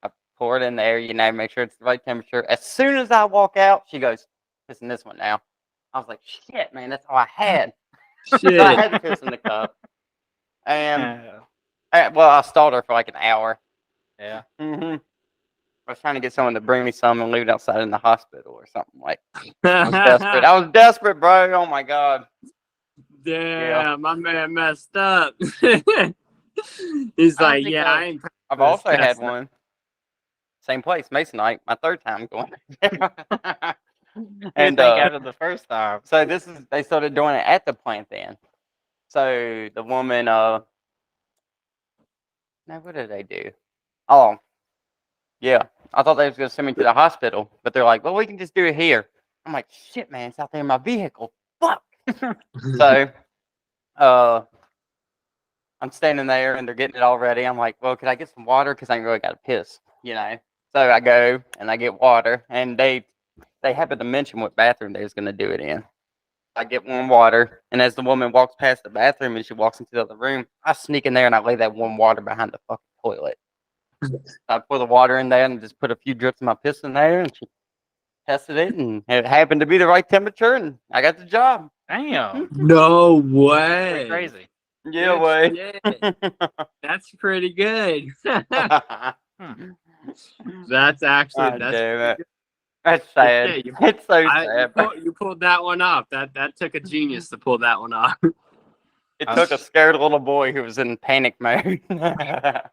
I pour it in there, you know, make sure it's the right temperature. As soon as I walk out, she goes, piss in this one now. I was like, shit, man, that's all I had. So I Shit. had to piss in the cup. And, Yeah. well, I stalled her for like an hour. Yeah. I was trying to get someone to bring me some and leave it outside in the hospital or something like. I was desperate. I was desperate, bro. Oh my god. Damn, my man messed up. He's I don't like, think yeah, I ain't. I've this also had test. one. Same place, Masonite. My third time going. You And think after the first time. so they started doing it at the plant then. So the woman, now what did they do? Oh, yeah. I thought they was gonna send me to the hospital, but they're like, well, we can just do it here. I'm like, shit, man, it's out there in my vehicle. Fuck. So, I'm standing there and they're getting it all ready. I'm like, well, could I get some water? Because I really got to piss, you know. So I go and I get water, and they happen to mention what bathroom they was gonna do it in. I get warm water, and as the woman walks past the bathroom and she walks into the other room, I sneak in there and I lay that warm water behind the fucking toilet. I pour the water in there and just put a few drips of my piss in there, and she tested it, and it happened to be the right temperature, and I got the job. Damn. No Pretty way. crazy. Yeah, Good way. shit. That's pretty good. Hmm. That's actually God that's damn pretty it. good. That's Good sad. shit. You, It's so I, sad. you pulled that one off. That took a genius to pull that one off. It took a scared little boy who was in panic mode. I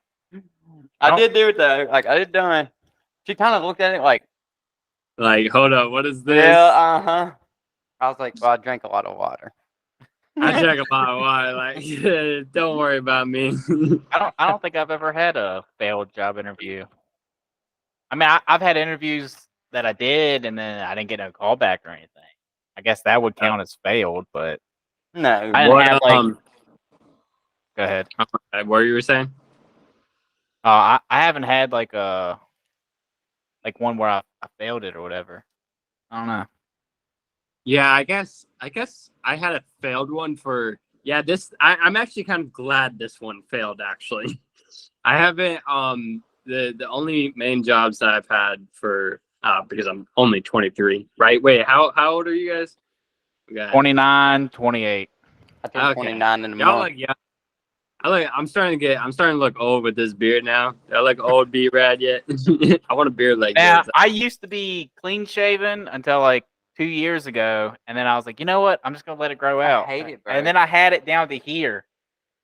don't- did do it though. Like I did done. She kind of looked at it like, Like, hold up, what is this? yeah, uh-huh. I was like, well, I drank a lot of water. I drank a lot of water. Like, don't worry about me. I don't think I've ever had a failed job interview. I mean, I've had interviews that I did, and then I didn't get a call back or anything. I guess that would count as failed, but No. I didn't have like. Go ahead. What were you saying? I haven't had like one where I failed it or whatever. I don't know. Yeah, I guess I had a failed one for I'm actually kind of glad this one failed actually. I haven't the only main jobs that I've had for because I'm only 23, right? Wait, how old are you guys? 29, 28. I turned 29 in a Y'all month. like I'm starting to look old with this beard now. I look old B-Rad yet. I want a beard like Yeah, this. I used to be clean shaven until like 2 years ago, and then I was like, you know what? I'm just gonna let it grow out. I hate it, bro. And then I had it down to here.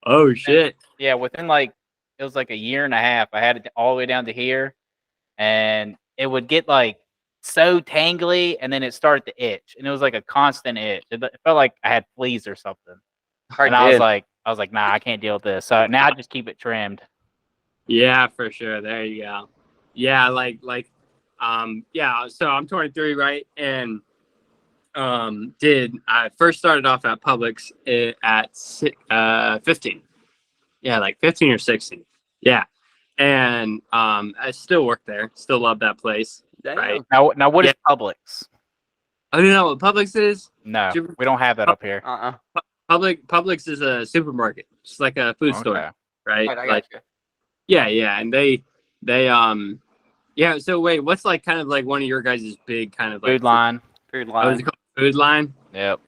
Oh shit. Yeah, within like it was like a year and a half. I had it all the way down to here, and it would get like so tangly, and then it started to itch, and it was like a constant itch. It felt like I had fleas or something. And I was like, nah, I can't deal with this. So now I just keep it trimmed. Yeah, for sure. There you go. Yeah, yeah. So I'm 23, right? And I first started off at Publix at 15. Yeah, like 15 or 16. Yeah, and I still work there. Still love that place. Damn. Right. Now what is Publix? Oh, you know what Publix is? No, we don't have that up here. Publix is a supermarket, just like a food store, Okay. right? Right, I Like, got you. yeah, and they yeah. So wait, what's like kind of like one of your guys' big kind of like Food line. Food Oh, is line. it called Food Line? Yep.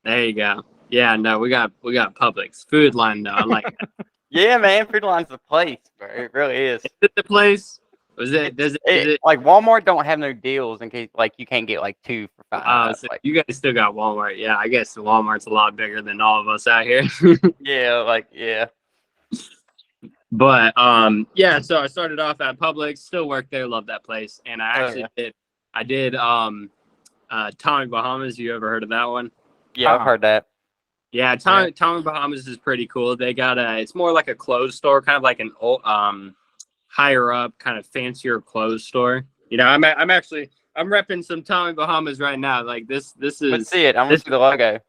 There you go. Yeah, no, we got Publix. Food Line though. I like that. Yeah, man, Food Line's the place, bro. It really is. Is it the place? Was it? Does it? Is it? Like Walmart don't have no deals in case like you can't get like 2 for $5. So Like, you guys still got Walmart. Yeah, I guess Walmart's a lot bigger than all of us out here. yeah. But yeah, so I started off at Publix, still work there, love that place. And I actually did Tommy Bahamas. You ever heard of that one? Yeah, I've heard that. Yeah, Tommy Bahamas is pretty cool. They got it's more like a clothes store, kind of like an old higher up, kind of fancier clothes store. You know, I'm repping some Tommy Bahamas right now. Like this is Let's see it. I'm gonna see the logo.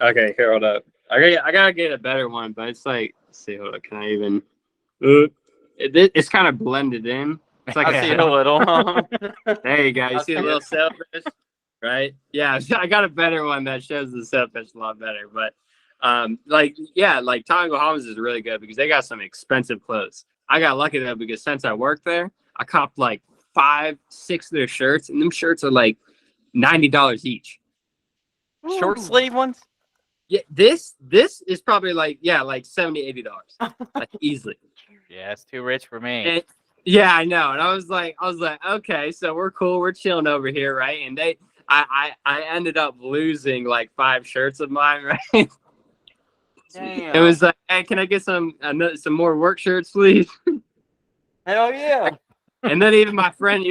Okay, here, hold up. I gotta get a better one, but it's like, let's see, hold up, can I even? It's kind of blended in. It's like I see it a little. There you go. You see a see little it. sailfish, right? Yeah, I got a better one that shows the sailfish a lot better. But like Tommy Bahamas is really good because they got some expensive clothes. I got lucky though because since I worked there, I copped like 5, 6 of their shirts, and them shirts are like $90 each. Short sleeve ones? Yeah, this is probably like $70, $80, like easily. Yeah, it's too rich for me. And, yeah, I know. And I was like, okay, so we're cool, we're chilling over here, right? And I ended up losing like 5 shirts of mine, right? Damn. It was like, hey, can I get some more work shirts, please? Hell yeah. And then even my friend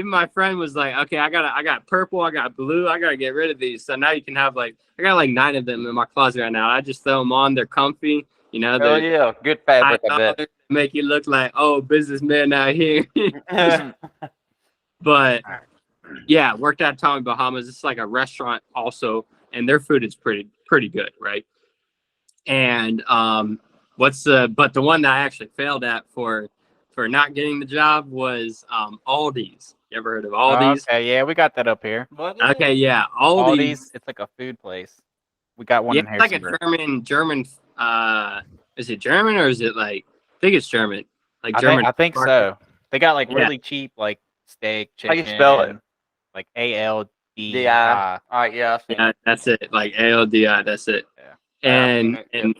was like, okay, I got purple, I got blue, I gotta get rid of these. So now you can have I got like 9 of them in my closet right now. I just throw them on, they're comfy, you know. Hell yeah. Good fabric, I bet. Make you look like businessman out here. But yeah, worked at Tommy Bahamas. It's like a restaurant also, and their food is pretty good, right? And but the one that I actually failed at for not getting the job was Aldi's. You ever heard of Aldi's? Okay, yeah, we got that up here. Okay, yeah, Aldi's. It's like a food place. We got one Yeah, in it's like a Harrisonburg. German. Is it German or is it like? I think it's German. Like German. I think so. They got like Yeah. really cheap like steak, How chicken. you spell it? Like ALDI. Yeah. All right, yeah. Yeah, that's it. Like ALDI. That's it. Yeah. And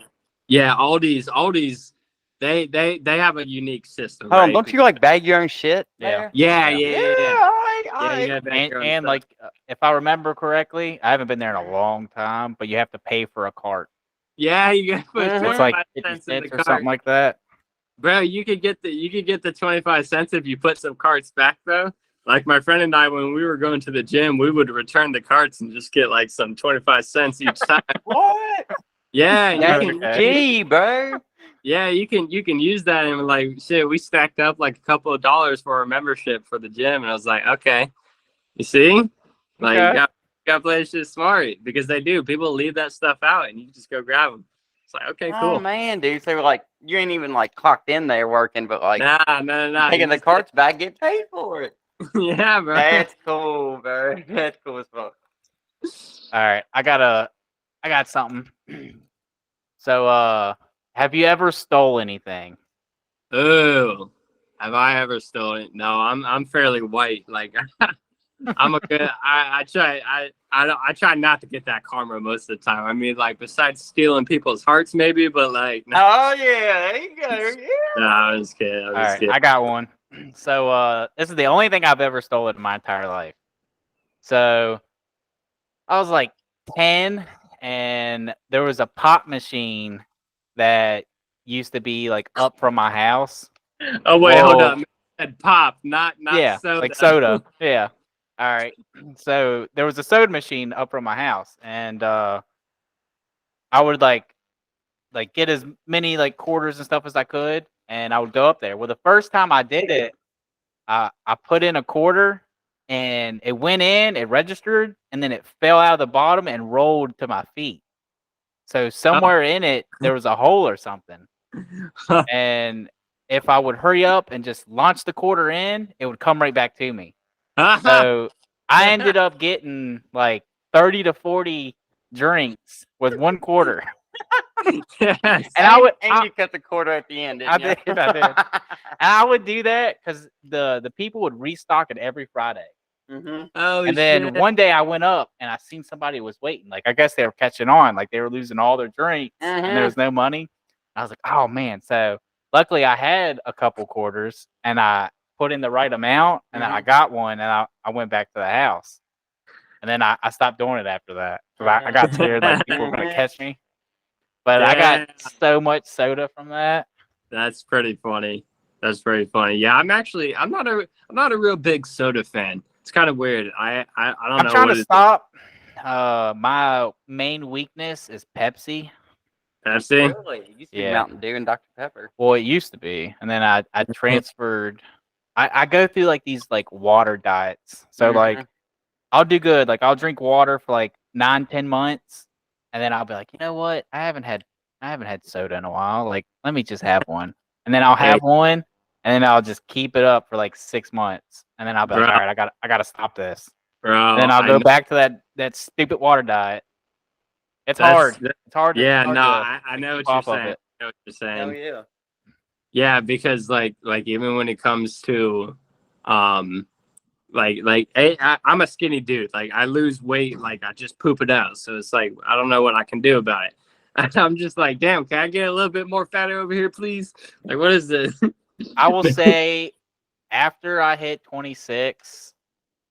yeah, Aldi's. They have a unique system. Hold on, right? don't you like bag your own shit? Yeah. there? Yeah. All right. Yeah, you gotta back your own And stuff. like if I remember correctly, I haven't been there in a long time, but you have to pay for a cart. Yeah, you gotta put Mhm. It's like 25 50 cents in cents the or cart. something like that. Bro, you could get the 25 cents if you put some carts back though. Like my friend and I, when we were going to the gym, we would return the carts and just get like some 25 cents each time. What? Yeah, Dang, gee, bro. yeah, you can use that, and like shit, we stacked up like a couple of dollars for our membership for the gym, and I was like, okay, you see, like Okay. you got to play this shit smart because they do. People leave that stuff out, and you just go grab them. It's like, okay, Oh cool. man, dude. So like you ain't even like clocked in there working, but like No. taking You the just- carts back, get paid for it. Yeah, bro. That's cool, bro. That's cool as fuck. All right, I got something. So, have you ever stole anything? Oh, have I ever stolen? No, I'm fairly white. Like I'm a good. I try not to get that karma most of the time. I mean, like besides stealing people's hearts, maybe, but like. No, Oh yeah, there you go. Yeah. no, I'm just kidding. All right, I got one. So, this is the only thing I've ever stolen in my entire life. So, I was like 10, and there was a pop machine that used to be like up from my house. Oh wait, hold Whoa. up. Said pop, not Yeah, soda. like soda. Yeah. All right. So there was a soda machine up from my house, and I would like get as many like quarters and stuff as I could, and I would go up there. Well, the first time I did it, I put in a quarter, and it went in, it registered, and then it fell out of the bottom and rolled to my feet. So somewhere in it there was a hole or something, and if I would hurry up and just launch the quarter in, it would come right back to me. So I ended up getting like 30 to 40 drinks with 1 quarter. Yes. And you cut the quarter at the end. I Didn't you? did. And I would do that because the people would restock it every Friday. Oh, And then shit. one day I went up and I seen somebody was waiting. Like I guess they were catching on. Like they were losing all their drinks and there was no money. I was like, oh man. So luckily I had a couple quarters and I put in the right amount and then I got one and I went back to the house. And then I stopped doing it after that. I got scared like people were gonna catch me. But I got so much soda from that. That's pretty funny. That's very funny. Yeah, I'm not a real big soda fan. It's kind of weird. I don't know. I'm trying to stop. My main weakness is Pepsi. Pepsi? Really? It used to be Mountain Dew and Dr. Pepper. Well, it used to be, and then I transferred. I go through like these like water diets. So like I'll do good. Like I'll drink water for like 9-10 months, and then I'll be like, you know what? I haven't had soda in a while. Like let me just have one, and then I'll have one, and then I'll just keep it up for like 6 months, and then I'll be like, all right, I gotta stop this. Bro, and then I'll go back to that stupid water diet. It's hard. It's hard. Yeah, hard I know what you're saying. I know what you're saying. Hell yeah. Yeah, because like even when it comes to hey, I'm a skinny dude. Like I lose weight, like I just poop it out. So it's like I don't know what I can do about it. I'm just like, damn, can I get a little bit more fatty over here, please? Like, what is this? I will say, after I hit 26,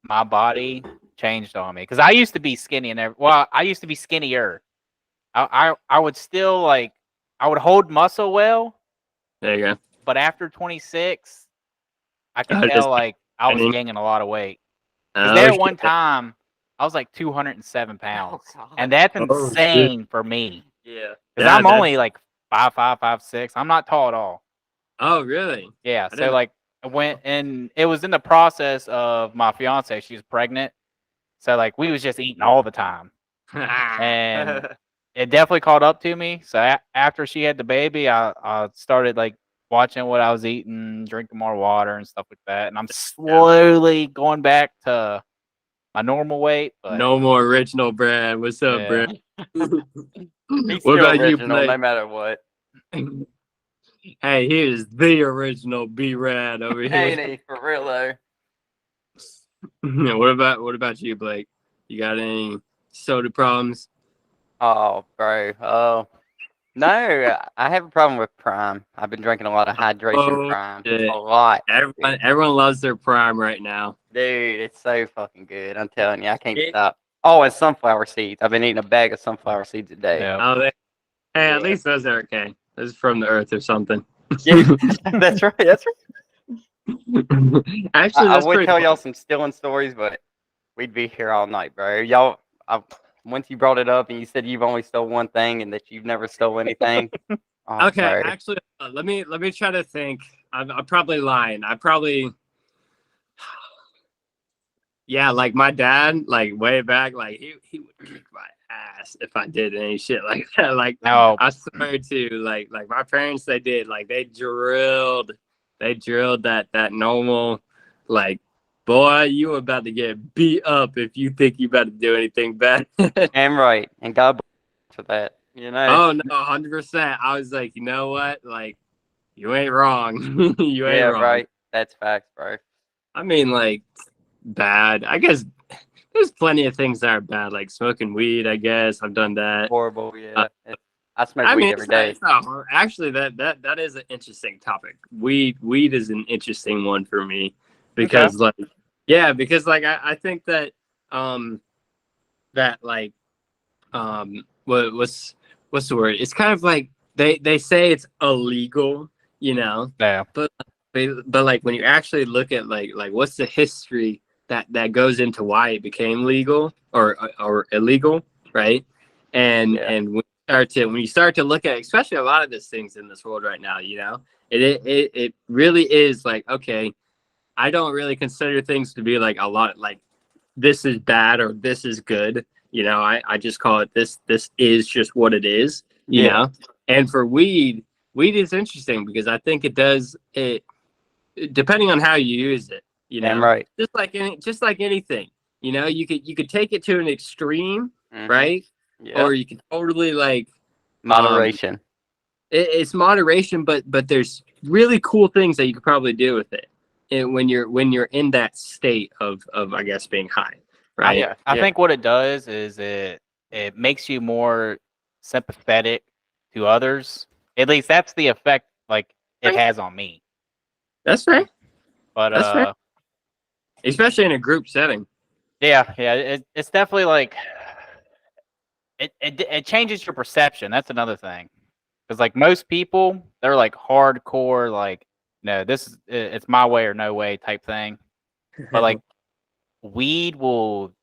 my body changed on me because I used to be skinny I used to be skinnier. I would still like I would hold muscle well. There you go. But after 26, I could tell like I was gaining a lot of weight. There one time I was like 207 pounds, and that's insane for me. Yeah, because I'm only like 5'5", 5'6". I'm not tall at all. Oh, really? Yeah. So like I went and it was in the process of my fiance. She was pregnant, so like we was just eating all the time, and it definitely caught up to me. So after she had the baby, I started like watching what I was eating, drinking more water and stuff like that, and I'm slowly going back to my normal weight. But no more original Brad. What's up, Brad? What about you, Blake? No matter what. Hey, here's the original B-Rad over here. Hey, for real though. What about you, Blake? You got any soda problems? Oh, bro. No, I have a problem with Prime. I've been drinking a lot of hydration Prime. Shit. A lot. Everyone loves their Prime right now. Dude, it's so fucking good. I'm telling you, I can't stop. Oh, and sunflower seeds. I've been eating a bag of sunflower seeds a day. Yeah. Oh, at least those are okay. Those are from the earth or something. Yeah, that's right. That's right. Actually, I would tell y'all some stealing stories, but we'd be here all night, bro. Y'all, once you brought it up and you said you've only stole one thing and that you've never stole anything. Okay, bro. actually, let me try to think. I'm probably lying. Yeah, like my dad, like way back, like he would kick my ass if I did any shit like that. Like, no, I swear to, like my parents, they did, like they drilled that normal, like, boy, you about to get beat up if you think you about to do anything bad. And right, and God bless for that, you know. Oh no, 100%. I was like, you know what, like, you ain't wrong. You ain't wrong. Right. That's facts, bro. I mean, like, bad. I guess there's plenty of things that are bad, like smoking weed. I guess I've done that. Horrible, yeah. I smoke weed every day. Actually, that is an interesting topic. Weed is an interesting one for me because, like, I think that what's the word? It's kind of like they say it's illegal, you know. Yeah. But like when you actually look at like what's the history that goes into why it became legal or illegal, right? And when you start to look at, especially a lot of these things in this world right now, you know, it really is like, okay, I don't really consider things to be like a lot like this is bad or this is good, you know. I just call it this is just what it is, you know. And for weed weed is interesting because I think it does it depending on how you use it. You know, Damn right. just like anything. You know, you could take it to an extreme, Mhm. right? Yeah. Or you could totally like Moderation. it's moderation, but there's really cool things that you could probably do with it when you're in that state of I guess being high, right? I think what it does is it makes you more sympathetic to others. At least that's the effect like it has on me. That's fair. But That's fair. Especially in a group setting. yeah, it's definitely like it changes your perception. That's another thing. Because like most people, they're like hardcore, like no, this is it's my way or no way type thing. But like weed will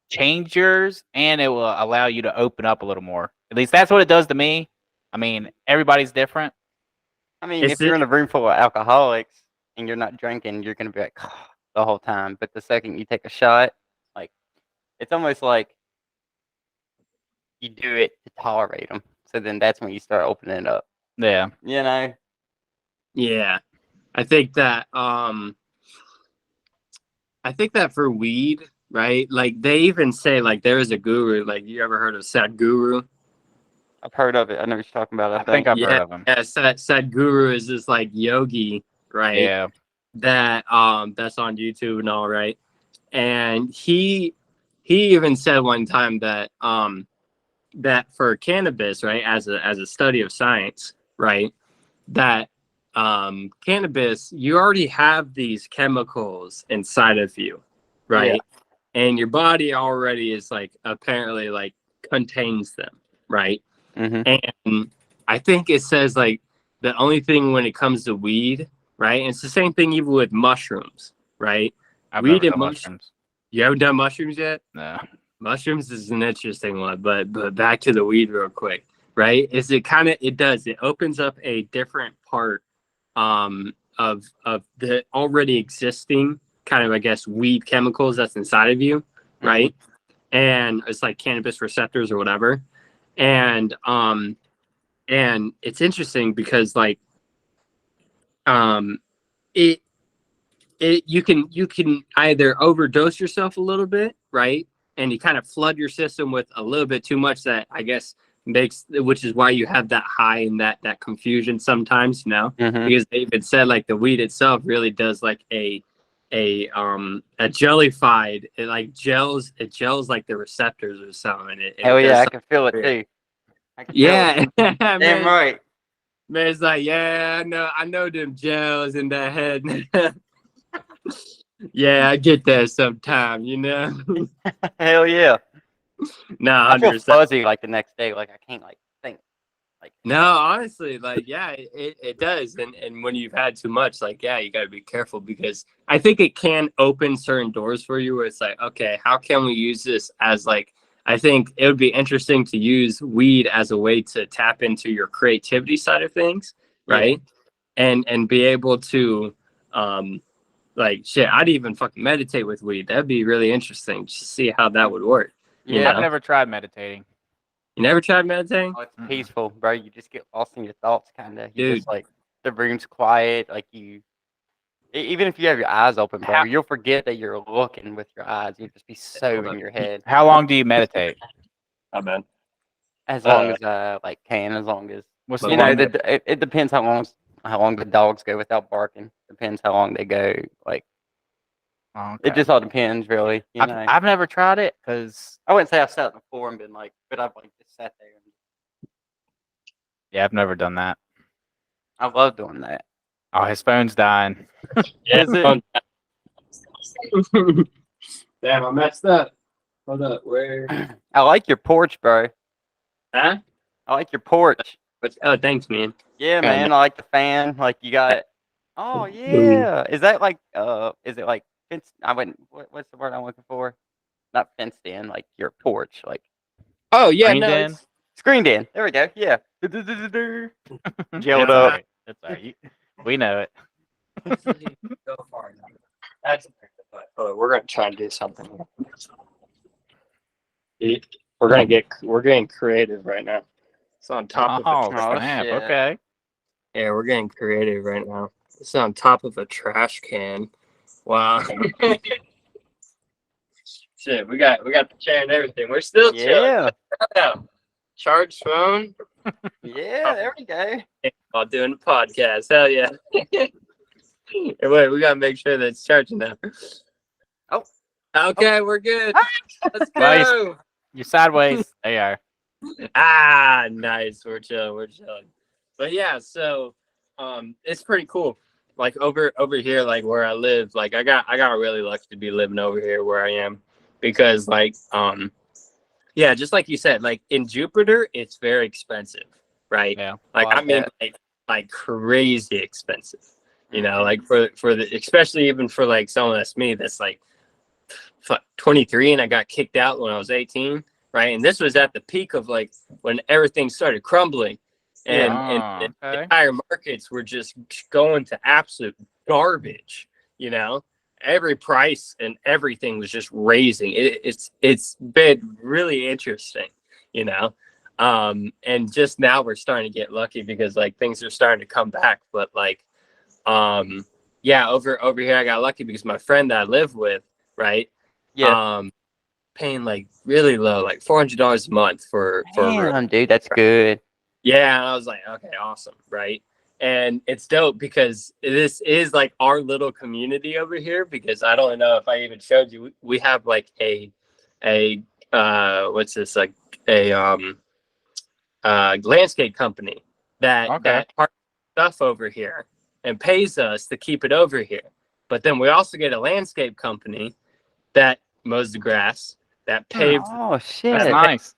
change yours, and it will allow you to open up a little more. At least that's what it does to me. I mean, everybody's different. I mean, if you're in a room full of alcoholics and you're not drinking, you're gonna be like the whole time. But the second you take a shot, like it's almost like you do it to tolerate them. So then that's when you start opening it up. Yeah. You know. Yeah, I think that for weed, right? Like they even say like there is a guru. Like you ever heard of Sadhguru? I've heard of it. I know what you're talking about. I think I've heard of him. Yeah, Sadhguru is this like yogi, right? Yeah. That that's on YouTube and all, right? And he even said one time that that for cannabis, right, as a study of science, right, that cannabis, you already have these chemicals inside of you, right? And your body already is like apparently like contains them, right? And I think it says like the only thing when it comes to weed, right? And it's the same thing even with mushrooms, right? I've Weed never and done mushrooms. You haven't done mushrooms yet? No. Mushrooms is an interesting one, but back to the weed real quick, right? Is it kind of it opens up a different part of the already existing kind of I guess weed chemicals that's inside of you, right? And it's like cannabis receptors or whatever. And it's interesting because like it you can either overdose yourself a little bit, right? And you kind of flood your system with a little bit too much that I guess makes, which is why you have that high and that confusion sometimes, you know, because they even said like the weed itself really does like a jellified, it gels like the receptors or something. Hell yeah, I can feel it too. Yeah, damn right. Man, it's like, yeah, I know them gels in that head. Yeah, I get that sometime, you know. Hell yeah. No, I feel 100%. fuzzy like the next day, like I can't like think. Like No, honestly, like yeah, it does. And when you've had too much, like yeah, you gotta be careful because I think it can open certain doors for you where it's like, okay, how can we use this as like I think it would be interesting to use weed as a way to tap into your creativity side of things, right? And be able to like shit, I'd even fucking meditate with weed. That'd be really interesting to see how that would work. Yeah. You know? I've never tried meditating. You never tried meditating? Oh, it's peaceful, bro. You just get lost in your thoughts, kind of. You Dude. just like the room's quiet. Like even if you have your eyes open, bro, you'll forget that you're looking with your eyes. You'll just be so in your head. How long do you meditate? Oh man. As long as like can, as long as What's you the know, longest? it depends how long the dogs go without barking. Depends how long they go. Like Oh, it just all depends, really. You know, I've never tried it because I wouldn't say I've sat on the floor and been like, but I've like just sat there. yeah, I've never done that. I love doing that. Oh, his phone's dying. Yeah, Is it? Damn, I messed up. Hold up, where? I like your porch, bro. Huh? I like your porch. Oh, thanks, man. Yeah, man. I like the fan. Like you got. Oh yeah. Is that like is it like fenced? I wouldn't. What's the word I'm looking for? Not fenced in. Like your porch. Like Oh yeah, Screened no, in? screened in. There we go. Yeah. Gelled It's up. alright. It's alright. We know it. Go far enough. That's we're gonna try and do something. We're getting creative right now. It's on top of a Oh, trash. snap. shit. Okay. Yeah, we're getting creative right now. It's on top of a trash can. Wow. Shit, we got the chair and everything. We're still chilling. Yeah. Charged phone Yeah, there we go. while doing the podcast. Hell yeah. Wait, we gotta make sure that it's charging now. Oh. Okay, we're good. Let's Nice. go. You're sideways. There you are. Ah, nice. We're chilling. But yeah, so it's pretty cool. Like over here, like where I live, like I got really lucky to be living over here where I am, because like yeah, just like you said, like in Jupiter, it's very expensive, right? Yeah. Like I mean, like crazy expensive. You know, like for the, especially even for like someone that's me, that's like 23, and I got kicked out when I was 18, right? And this was at the peak of like when everything started crumbling, and the entire markets were just going to absolute garbage. You know, every price and everything was just raising. It's been really interesting, you know. And just now we're starting to get lucky because like things are starting to come back, but like yeah, over here I got lucky because my friend that I live with, right? Yeah. Paying like really low, like $400 a month for a room. Damn, dude, that's good. Yeah, and I was like, okay, awesome, right? And it's dope because this is like our little community over here, because I don't know if I even showed you. We have like a what's this, like a landscape company that parks stuff over here and pays us to keep it over here. But then we also get a landscape company that mows the grass, that paved. Oh shit, that's nice.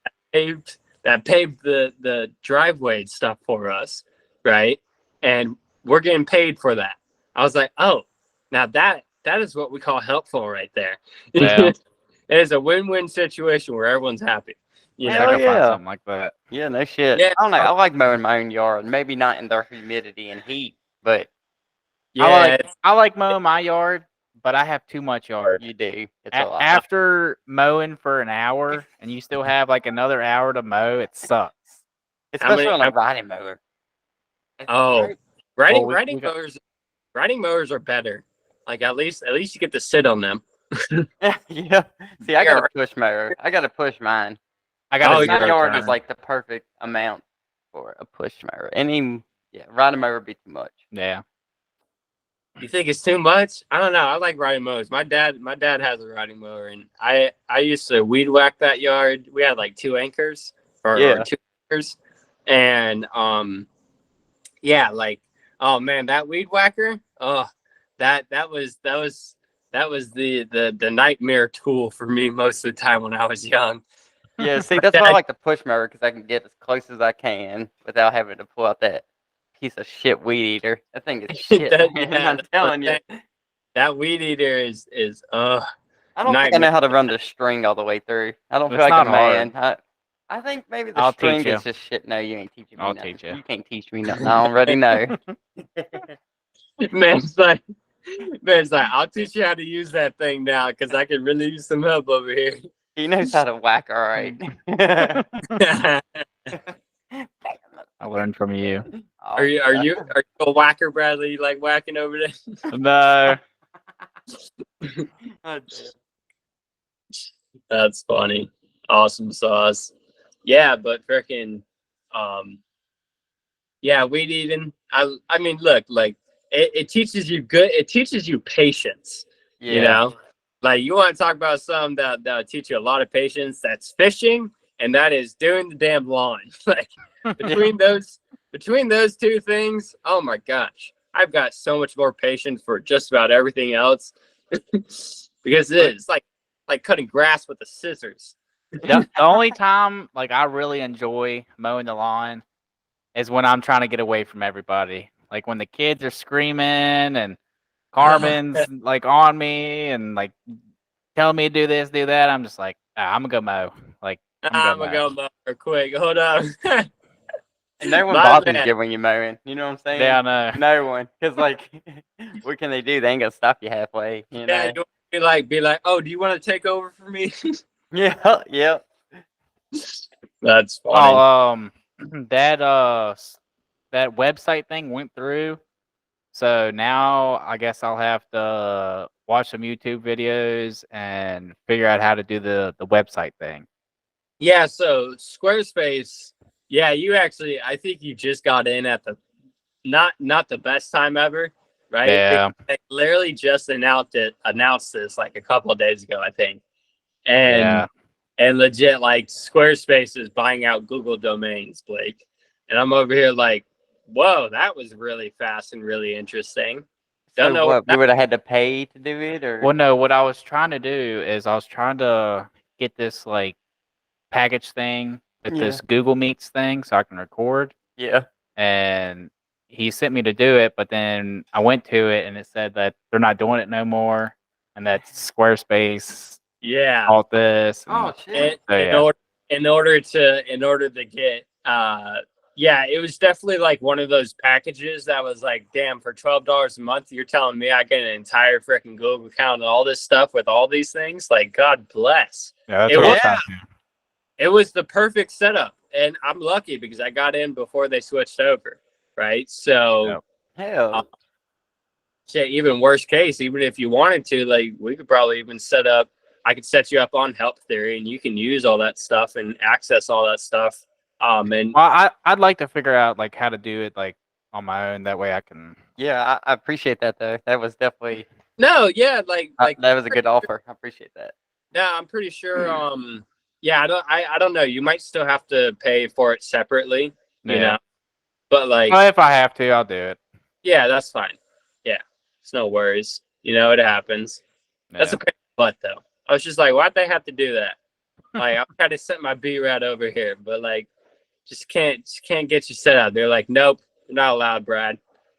That paved the driveway and stuff for us, right? And we're getting paid for that. I was like, oh, now that is what we call helpful right there. Yeah. It is a win-win situation where everyone's happy. You I know? could find something like that. Yeah, no shit. Yeah. I don't know. I like mowing my own yard. Maybe not in the humidity and heat, but Yeah, I like mowing my yard, but I have too much yard. you do. It's a lot. After mowing for an hour and you still have like another hour to mow, it sucks. Especially on a riding mower. Oh, riding mowers are better. Like at least you get to sit on them. Yeah. See, I got a push mower. I got to push mine. I got a My zero yard turn. is like the perfect amount for a push mower. Riding mower would be too much. Yeah. You think it's too much? I don't know. I like riding mowers. My dad has a riding mower, and I used to weed whack that yard. We had like 2 anchors or 2 anchors, and yeah, like, oh man, that weed whacker, oh, that was the nightmare tool for me most of the time when I was young. Yeah, see, that's why I like the push mower, because I can get as close as I can without having to pull out that piece of shit weed eater. That thing is shit. I'm telling you. That weed eater is I don't think I know how to run the string all the way through. I don't feel It's like a not hard. man. I think maybe the I'll string teach you. is just shit. No, you ain't teaching me I'll nothing. teach you. You can't teach me nothing. I already know. man's like, I'll teach you how to use that thing now, because I can really use some help over here. He knows how to whack, all right. I learned from you. Are you a whacker, Bradley? You like whacking over there? No. That's funny. Awesome sauce. Yeah, but freaking yeah, weed eating. I mean, look, like it teaches you it teaches you patience. Yeah. You know? Like you want to talk about something that'll teach you a lot of patience, that's fishing, and that is doing the damn lawn. Like between those 2 things, oh my gosh. I've got so much more patience for just about everything else. Because it's like cutting grass with the scissors. The only time like I really enjoy mowing the lawn is when I'm trying to get away from everybody. Like when the kids are screaming and Carmen's like on me and like telling me to do this, do that. I'm just like, I'm gonna go mow. Like I'm gonna go mow real quick. Hold on. And no one bothers you when you're mowing. You know what I'm saying? Yeah, I know. No one. Because, like, what can they do? They ain't going to stop you halfway. You know? Yeah, be like, oh, do you want to take over for me? Yeah. That's funny. Oh, that website thing went through. So now I guess I'll have to watch some YouTube videos and figure out how to do the website thing. Yeah, so Squarespace, yeah, I think you just got in at the not the best time ever, right? Yeah. They literally just announced this like a couple of days ago, I think. And Yeah. and legit, like, Squarespace is buying out Google domains, Blake. And I'm over here like, whoa, that was really fast and really interesting. Don't So know what? We where would have had to pay to do it, or Well, no, what I was trying to do is I was trying to get this like package thing with Yeah. this Google Meets thing so I can record. yeah. And he sent me to do it, but then I went to it and it said that they're not doing it no more, and that Squarespace yeah. bought this. Oh And, shit. so, in yeah. order to get yeah, it was definitely like one of those packages that was like, damn, for $12 a month, you're telling me I get an entire freaking Google account and all this stuff with all these things? Like, God bless. Yeah, that's It what I was was trying to do. it was the perfect setup. And I'm lucky because I got in before they switched over. Right. So Hell. shit, even worst case, even if you wanted to, like, we could probably even I could set you up on Help Theory and you can use all that stuff and access all that stuff. And Well, I'd like to figure out like how to do it like on my own. That way I can. Yeah, I appreciate that though. That was definitely no, yeah, like that was a good offer. I appreciate that. yeah, I'm pretty sure. Yeah, I don't know. You might still have to pay for it separately, you Yeah. know. But like, Well, if I have to, I'll do it. yeah, that's fine. Yeah, it's no worries. You know, it happens. That's Yeah. okay. But though, I was just like, why'd they have to do that? Like, I'm trying to set my B rat over here, but like, just can't get you set up. They're like, nope, you're not allowed, Brad.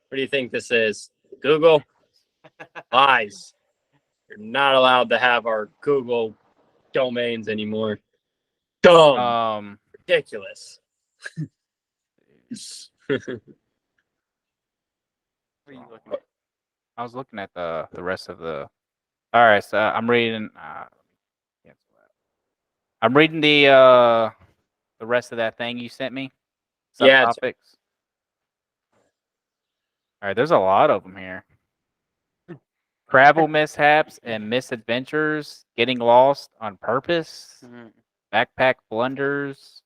What do you think this is? Google? Lies. You're not allowed to have our Google domains anymore. Dumb. Ridiculous. What are you looking at? I was looking at the rest of the. All right, so I'm reading. Cancel that. I'm reading the rest of that thing you sent me. Yeah, Subtopics. All right, there's a lot of them here. Travel mishaps and misadventures, getting lost on purpose, backpack blunders.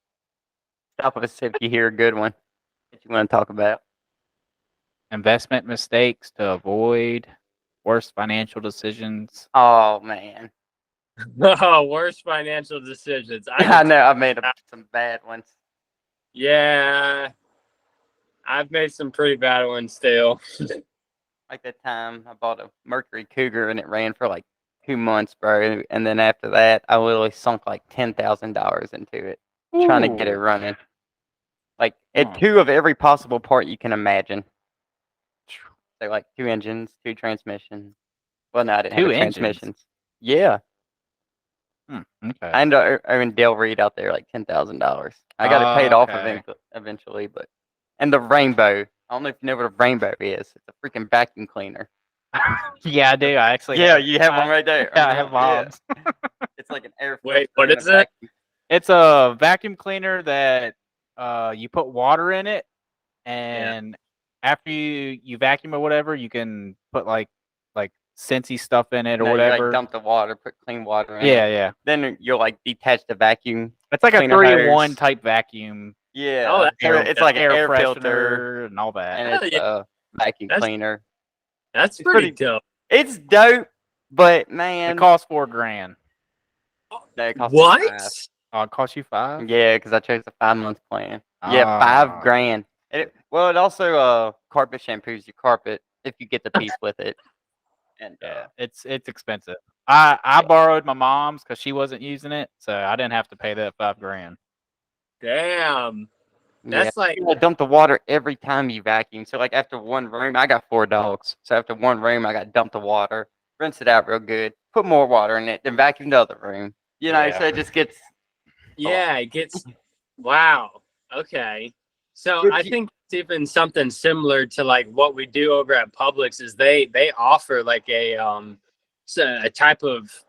Stop us if you hear a good one that you want to talk about. Investment mistakes to avoid, worst financial decisions. Oh man. Oh, worst financial decisions. I know I've made some bad ones. Yeah, I've made some pretty bad ones too. Like that time I bought a Mercury Cougar and it ran for like 2 months, bro. And then after that, I literally sunk like $10,000 into it trying to get it Ooh. running. Like Huh. at two of every possible part you can imagine. So like 2 engines, 2 transmissions. Well, no, I didn't have 2 a engines? transmissions. Yeah. Okay. I ended up owing Dale Reed out there like $10,000. I got it paid off Okay. eventually, but and the rainbow. I don't know if you know what a rainbow is. It's a freaking vacuum cleaner. Yeah, I do. I actually. Yeah, you have one right there. Yeah, I have mom's. It's like an air Wait, filter what and is a it? vacuum. It's a vacuum cleaner that you put water in it, and after you vacuum or whatever, you can put like Scentsy stuff in it or No, you whatever. like dump the water, put clean water in Yeah, it. yeah. Then you'll like detach the vacuum. It's like a cleaner 3-in-1 hose. type vacuum. Yeah. Oh, So it's like an air filter freshener and all that. and Hell it's yeah. a vacuum That's- cleaner. That's It's pretty pretty- dope. It's dope, but It man, costs $4,000. that cost me What? $5. Oh, it costs you $5? Yeah, because I chose the 5-month plan. Yeah, $5,000. Well, it also carpet shampoos your carpet if you get the piece with it. And Yeah, it's expensive. I borrowed my mom's because she wasn't using it, so I didn't have to pay that $5,000. Damn. yeah, That's like you gotta dump the water every time you vacuum. So like after one room, I got 4 dogs. So after one room, I got to dump the water, rinse it out real good, put more water in it, then vacuum the other room. You know, Yeah. so it just gets. yeah, it gets wow. Okay. So Good I you- think it's even something similar to like what we do over at Publix is they offer like a type of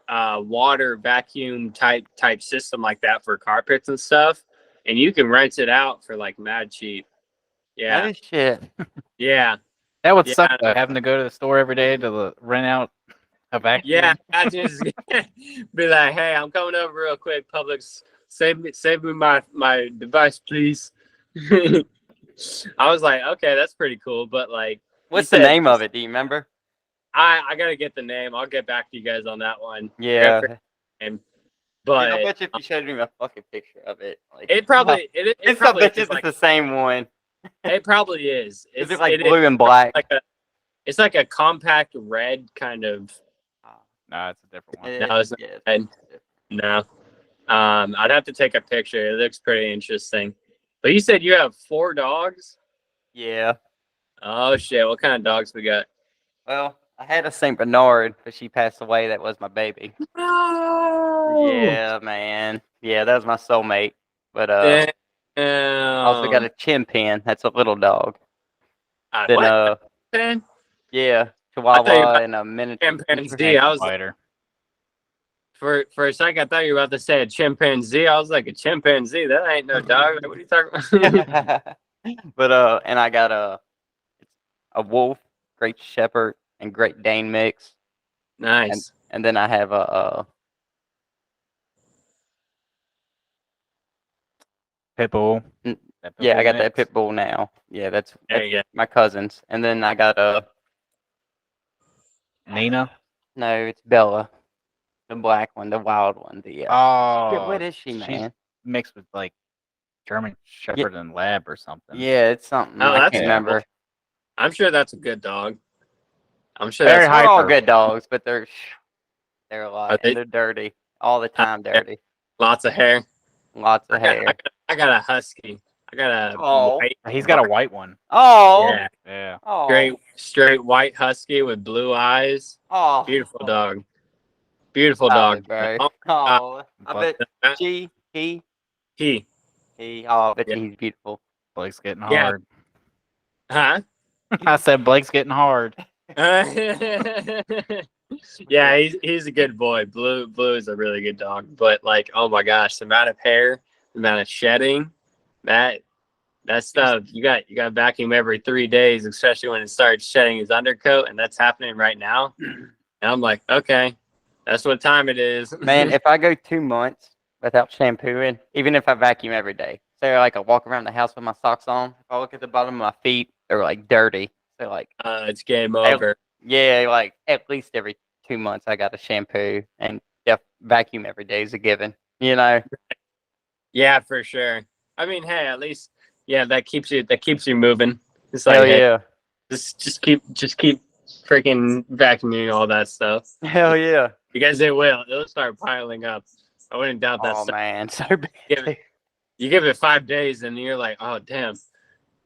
water vacuum type system like that for carpets and stuff. and you can rent it out for like mad cheap. Yeah, That is shit. yeah, That would yeah, suck though, having to go to the store every day to rent out a vacuum. yeah. I just be like, hey, I'm coming over real quick. Publix, save me my device, please. I was like, okay, that's pretty cool. But like you What's the said, name of it? Do you remember? I gotta get the name. I'll get back to you guys on that one. I gotta Yeah. figure out the name. Dude, I But bet you if you showed me a fucking picture of it, like it probably it it's I probably bet you is it's like the same one. it probably is. Is it It's like it is blue and black? it's like a compact red kind of. No, it's a different one. No, it's not Yeah. red. No. I'd have to take a picture. It looks pretty interesting. But you said you have 4 dogs? Yeah. Oh shit! What kind of dogs we got? Well, I had a Saint Bernard, but she passed away. That was my baby. No. Yeah, man. Yeah, that was my soulmate. But Damn. I also got a chin pin. That's a little dog. Then What? Man? yeah, I thought you were Chihuahua about and a miniature. chimpanzee. I was Spider. for a second I thought you were about to say a chimpanzee. I was like, a chimpanzee? That ain't no dog. Like, what are you talking about? But and I got a wolf, Great Shepherd, and Great Dane mix, Nice. and then I have a Pit bull. N- That pit yeah, bull I got that mix. pit bull now. Yeah, that's There you go. my cousin's, and then I got Nina. no, it's Bella, the black one, the wild one. Shit, Oh, what is she, she's man? mixed with like German Shepherd and Lab or something. Yeah, it's something Oh, I that's can't cool. remember. I'm sure that's a good dog. I'm sure Very that's They're all hyper. good dogs, but they're a Are lot, they and they're dirty all the time. Dirty, lots of hair. lots of I got, I hair. got, I got a husky. I got a Oh, white. He's got a white one. oh, Yeah, Yeah. oh, straight white husky with blue eyes. oh. Beautiful dog. Beautiful Stop dog. it, bro. Oh, Oh, I But bet she, he, he. Oh, I bet Yeah. you he's beautiful. Blake's getting Yeah. hard. Huh? I said Blake's getting hard. Yeah, he's a good boy. Blue is a really good dog. But like, oh my gosh, the amount of hair, the amount of shedding, that stuff you got to vacuum every 3 days, especially when it starts shedding his undercoat, and that's happening right now. And I'm like, okay, that's what time it is. Man, if I go 2 months without shampooing, even if I vacuum every day, say like I walk around the house with my socks on, if I look at the bottom of my feet, they're like dirty. So like, It's game over. yeah, like at least every 2 months I got to shampoo and vacuum every day is a given. You know? Yeah, for sure. I mean, hey, at least yeah, that keeps you moving. It's like, Hell hey, yeah, just keep freaking vacuuming all that stuff. hell yeah. Because it'll start piling up. I wouldn't doubt that Oh stuff. man, so bad. You give it 5 days and you're like, oh damn,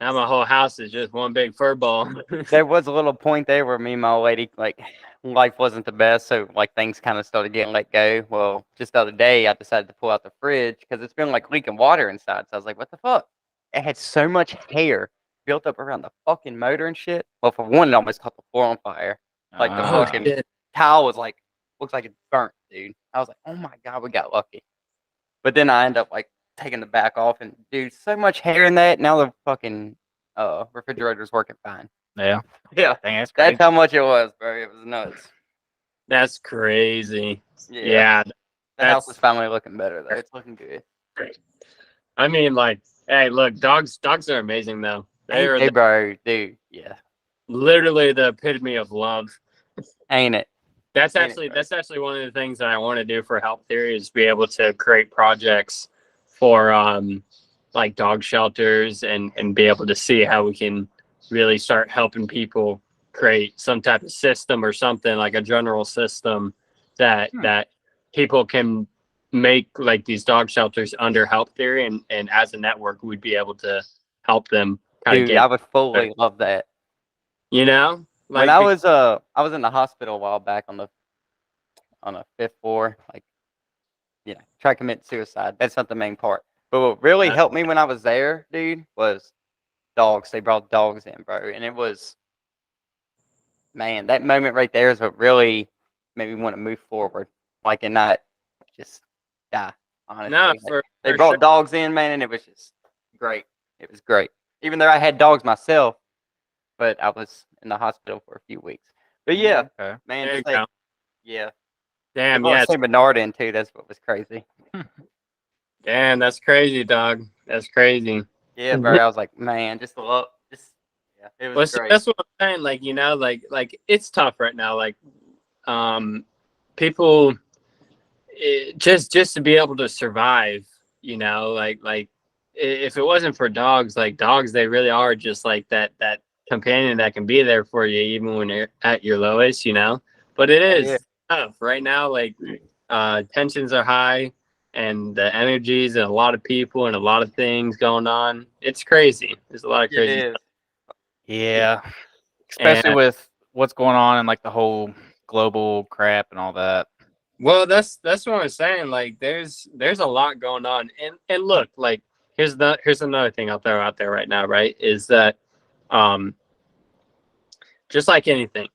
now my whole house is just one big fur ball. There was a little point there where me and my old lady, like, life wasn't the best, so like things kind of started getting let go. Well, just the other day, I decided to pull out the fridge because it's been like leaking water inside. So I was like, what the fuck? It had so much hair built up around the fucking motor and shit. Well, for one, it almost caught the floor on fire. Like the Oh fucking shit. towel was like, looks like it's burnt, dude. I was like, oh my god, we got lucky. But then I end up like taking the back off, and dude, so much hair in that. Now the fucking refrigerator's working fine. Yeah. Yeah, Dang, that's crazy. that's how much it was, bro. It was nuts. That's crazy. Yeah, Yeah. the house is finally looking better though. It's looking good. I mean, like, hey, look, dogs are amazing though. They are Hey, bro, dude. Yeah, literally the epitome of love. ain't it? That's Ain't it, actually bro? that's actually one of the things that I want to do for Help Theory is be able to create projects for like dog shelters and be able to see how we can really start helping people create some type of system or something like a general system that people can make like these dog shelters under Help Theory and as a network we'd be able to help them kind of Dude, I get would fully love that. you know When like I was in the hospital a while back on a fifth floor, like try to commit suicide. That's not the main part. But what really helped me when I was there, dude, was dogs. They brought dogs in, bro, and it was, man, that moment right there is what really made me want to move forward, like, and not just die. no, Honestly, They For brought sure. dogs in, man, and it was just great. It was great. Even though I had dogs myself, but I was in the hospital for a few weeks. But yeah, Okay. man, There you say, go. yeah. They Damn, brought yeah. Saint Bernard in too. That's what was crazy. Damn, that's crazy, dog. That's crazy. Yeah, bro. I was like, man, just look, just yeah, it was Well, see, great. that's what I'm saying. Like, like it's tough right now. Like, people, just to be able to survive. If it wasn't for dogs, like dogs, they really are just like that companion that can be there for you even when you're at your lowest. But it Oh, is yeah. tough right now. Like, tensions are high, and the energies and a lot of people and a lot of things going on. It's crazy. There's a lot of It crazy is. stuff. Yeah. Especially And with what's going on and like the whole global crap and all that. well, that's what I'm saying. Like, there's a lot going on, and look, like, here's another thing I'll throw out there right now. Right, is that, um, just like anything,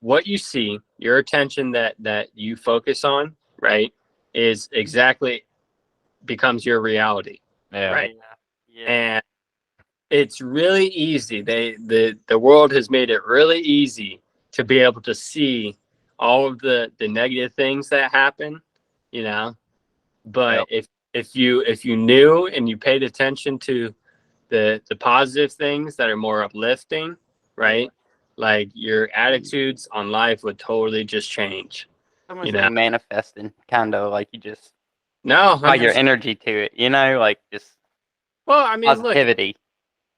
what you see, your attention that you focus on, right, is exactly becomes your reality, Yeah. right? Yeah. And it's really easy. The world has made it really easy to be able to see all of the negative things that happen, you know. But Yep. if you knew and you paid attention to the positive things that are more uplifting, right? Like, your attitudes on life would totally just change. Almost like manifesting, kind of like you just No, apply your 100%. energy to it, like just Well, I mean, look, positivity.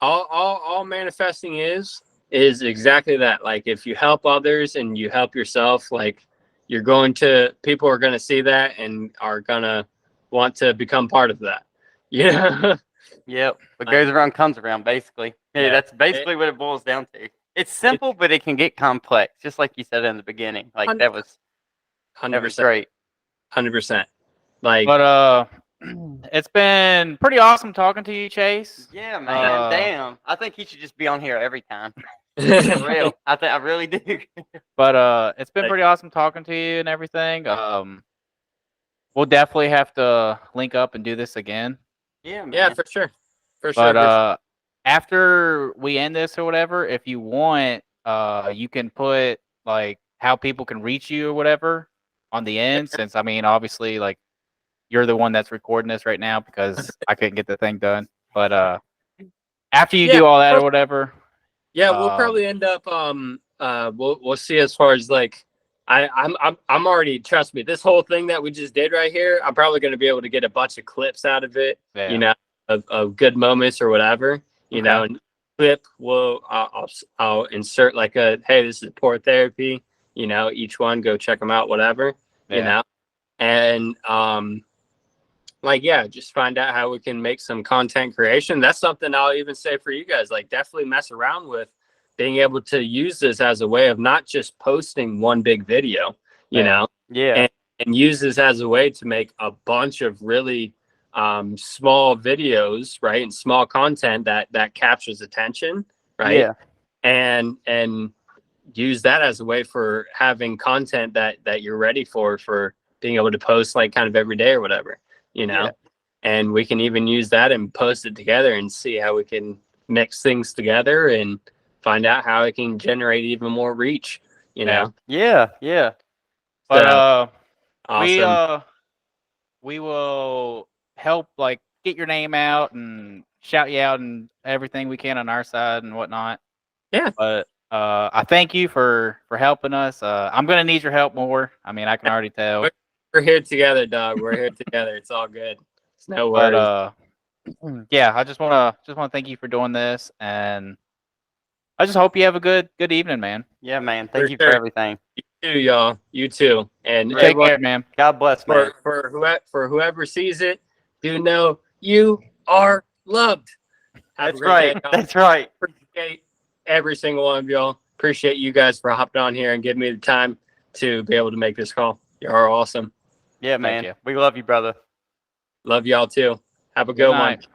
all manifesting is exactly that. Like, if you help others and you help yourself, like, people are gonna see that and are gonna want to become part of that. Yeah. Yep. What Like, goes around comes around, basically. Yeah, yeah. that's basically what it boils down to. It's It simple, but it can get complex, just like you said in the beginning. Like that was 100%, great. 100%. Like, But it's been pretty awesome talking to you, Chase. Yeah, man. Uh, Damn. I think he should just be on here every time. For real. I really do. but it's been Like, pretty awesome talking to you and everything. We'll definitely have to link up and do this again. Yeah, yeah, man. for sure, for But sure. For sure. after we end this or whatever, if you want, you can put like how people can reach you or whatever on the end. Since I mean, obviously, like you're the one that's recording this right now because I couldn't get the thing done. But after you Yeah, do all that or whatever, yeah, we'll probably end up we'll see as far as like I'm already, trust me, this whole thing that we just did right here, I'm probably going to be able to get a bunch of clips out of it, yeah, of good moments or whatever, Okay. and clip I'll insert like a, hey, this is poor therapy, each one, go check them out, whatever, yeah, and like, yeah, just find out how we can make some content creation. That's something I'll even say for you guys, like, definitely mess around with being able to use this as a way of not just posting one big video, Yeah. Yeah. and use this as a way to make a bunch of really small videos, right, and small content that captures attention, right, Yeah. and use that as a way for having content that you're ready for being able to post, like, kind of every day or whatever, Yeah. and we can even use that and post it together and see how we can mix things together and find out how it can generate even more reach, Yeah. Yeah. Yeah. But So we awesome. we will help like get your name out and shout you out and everything we can on our side and whatnot. Yeah. But I thank you for helping us. I'm gonna need your help more. I mean, I can already tell. We're here together, dog. We're here together. It's all good. It's no But worries. yeah, I just wanna thank you for doing this, and I just hope you have a good evening, man. Yeah, man. For Thank you for sure. everything. You too, y'all. You too. And You take everyone, care, man. God bless, man. for whoever sees it, do know you are loved. Have That's a great day, right. y'all. That's right. Appreciate every single one of y'all. Appreciate you guys for hopping on here and giving me the time to be able to make this call. You are awesome. Yeah, Thank man. you. We love you, brother. Love y'all too. Have a Good good one. night.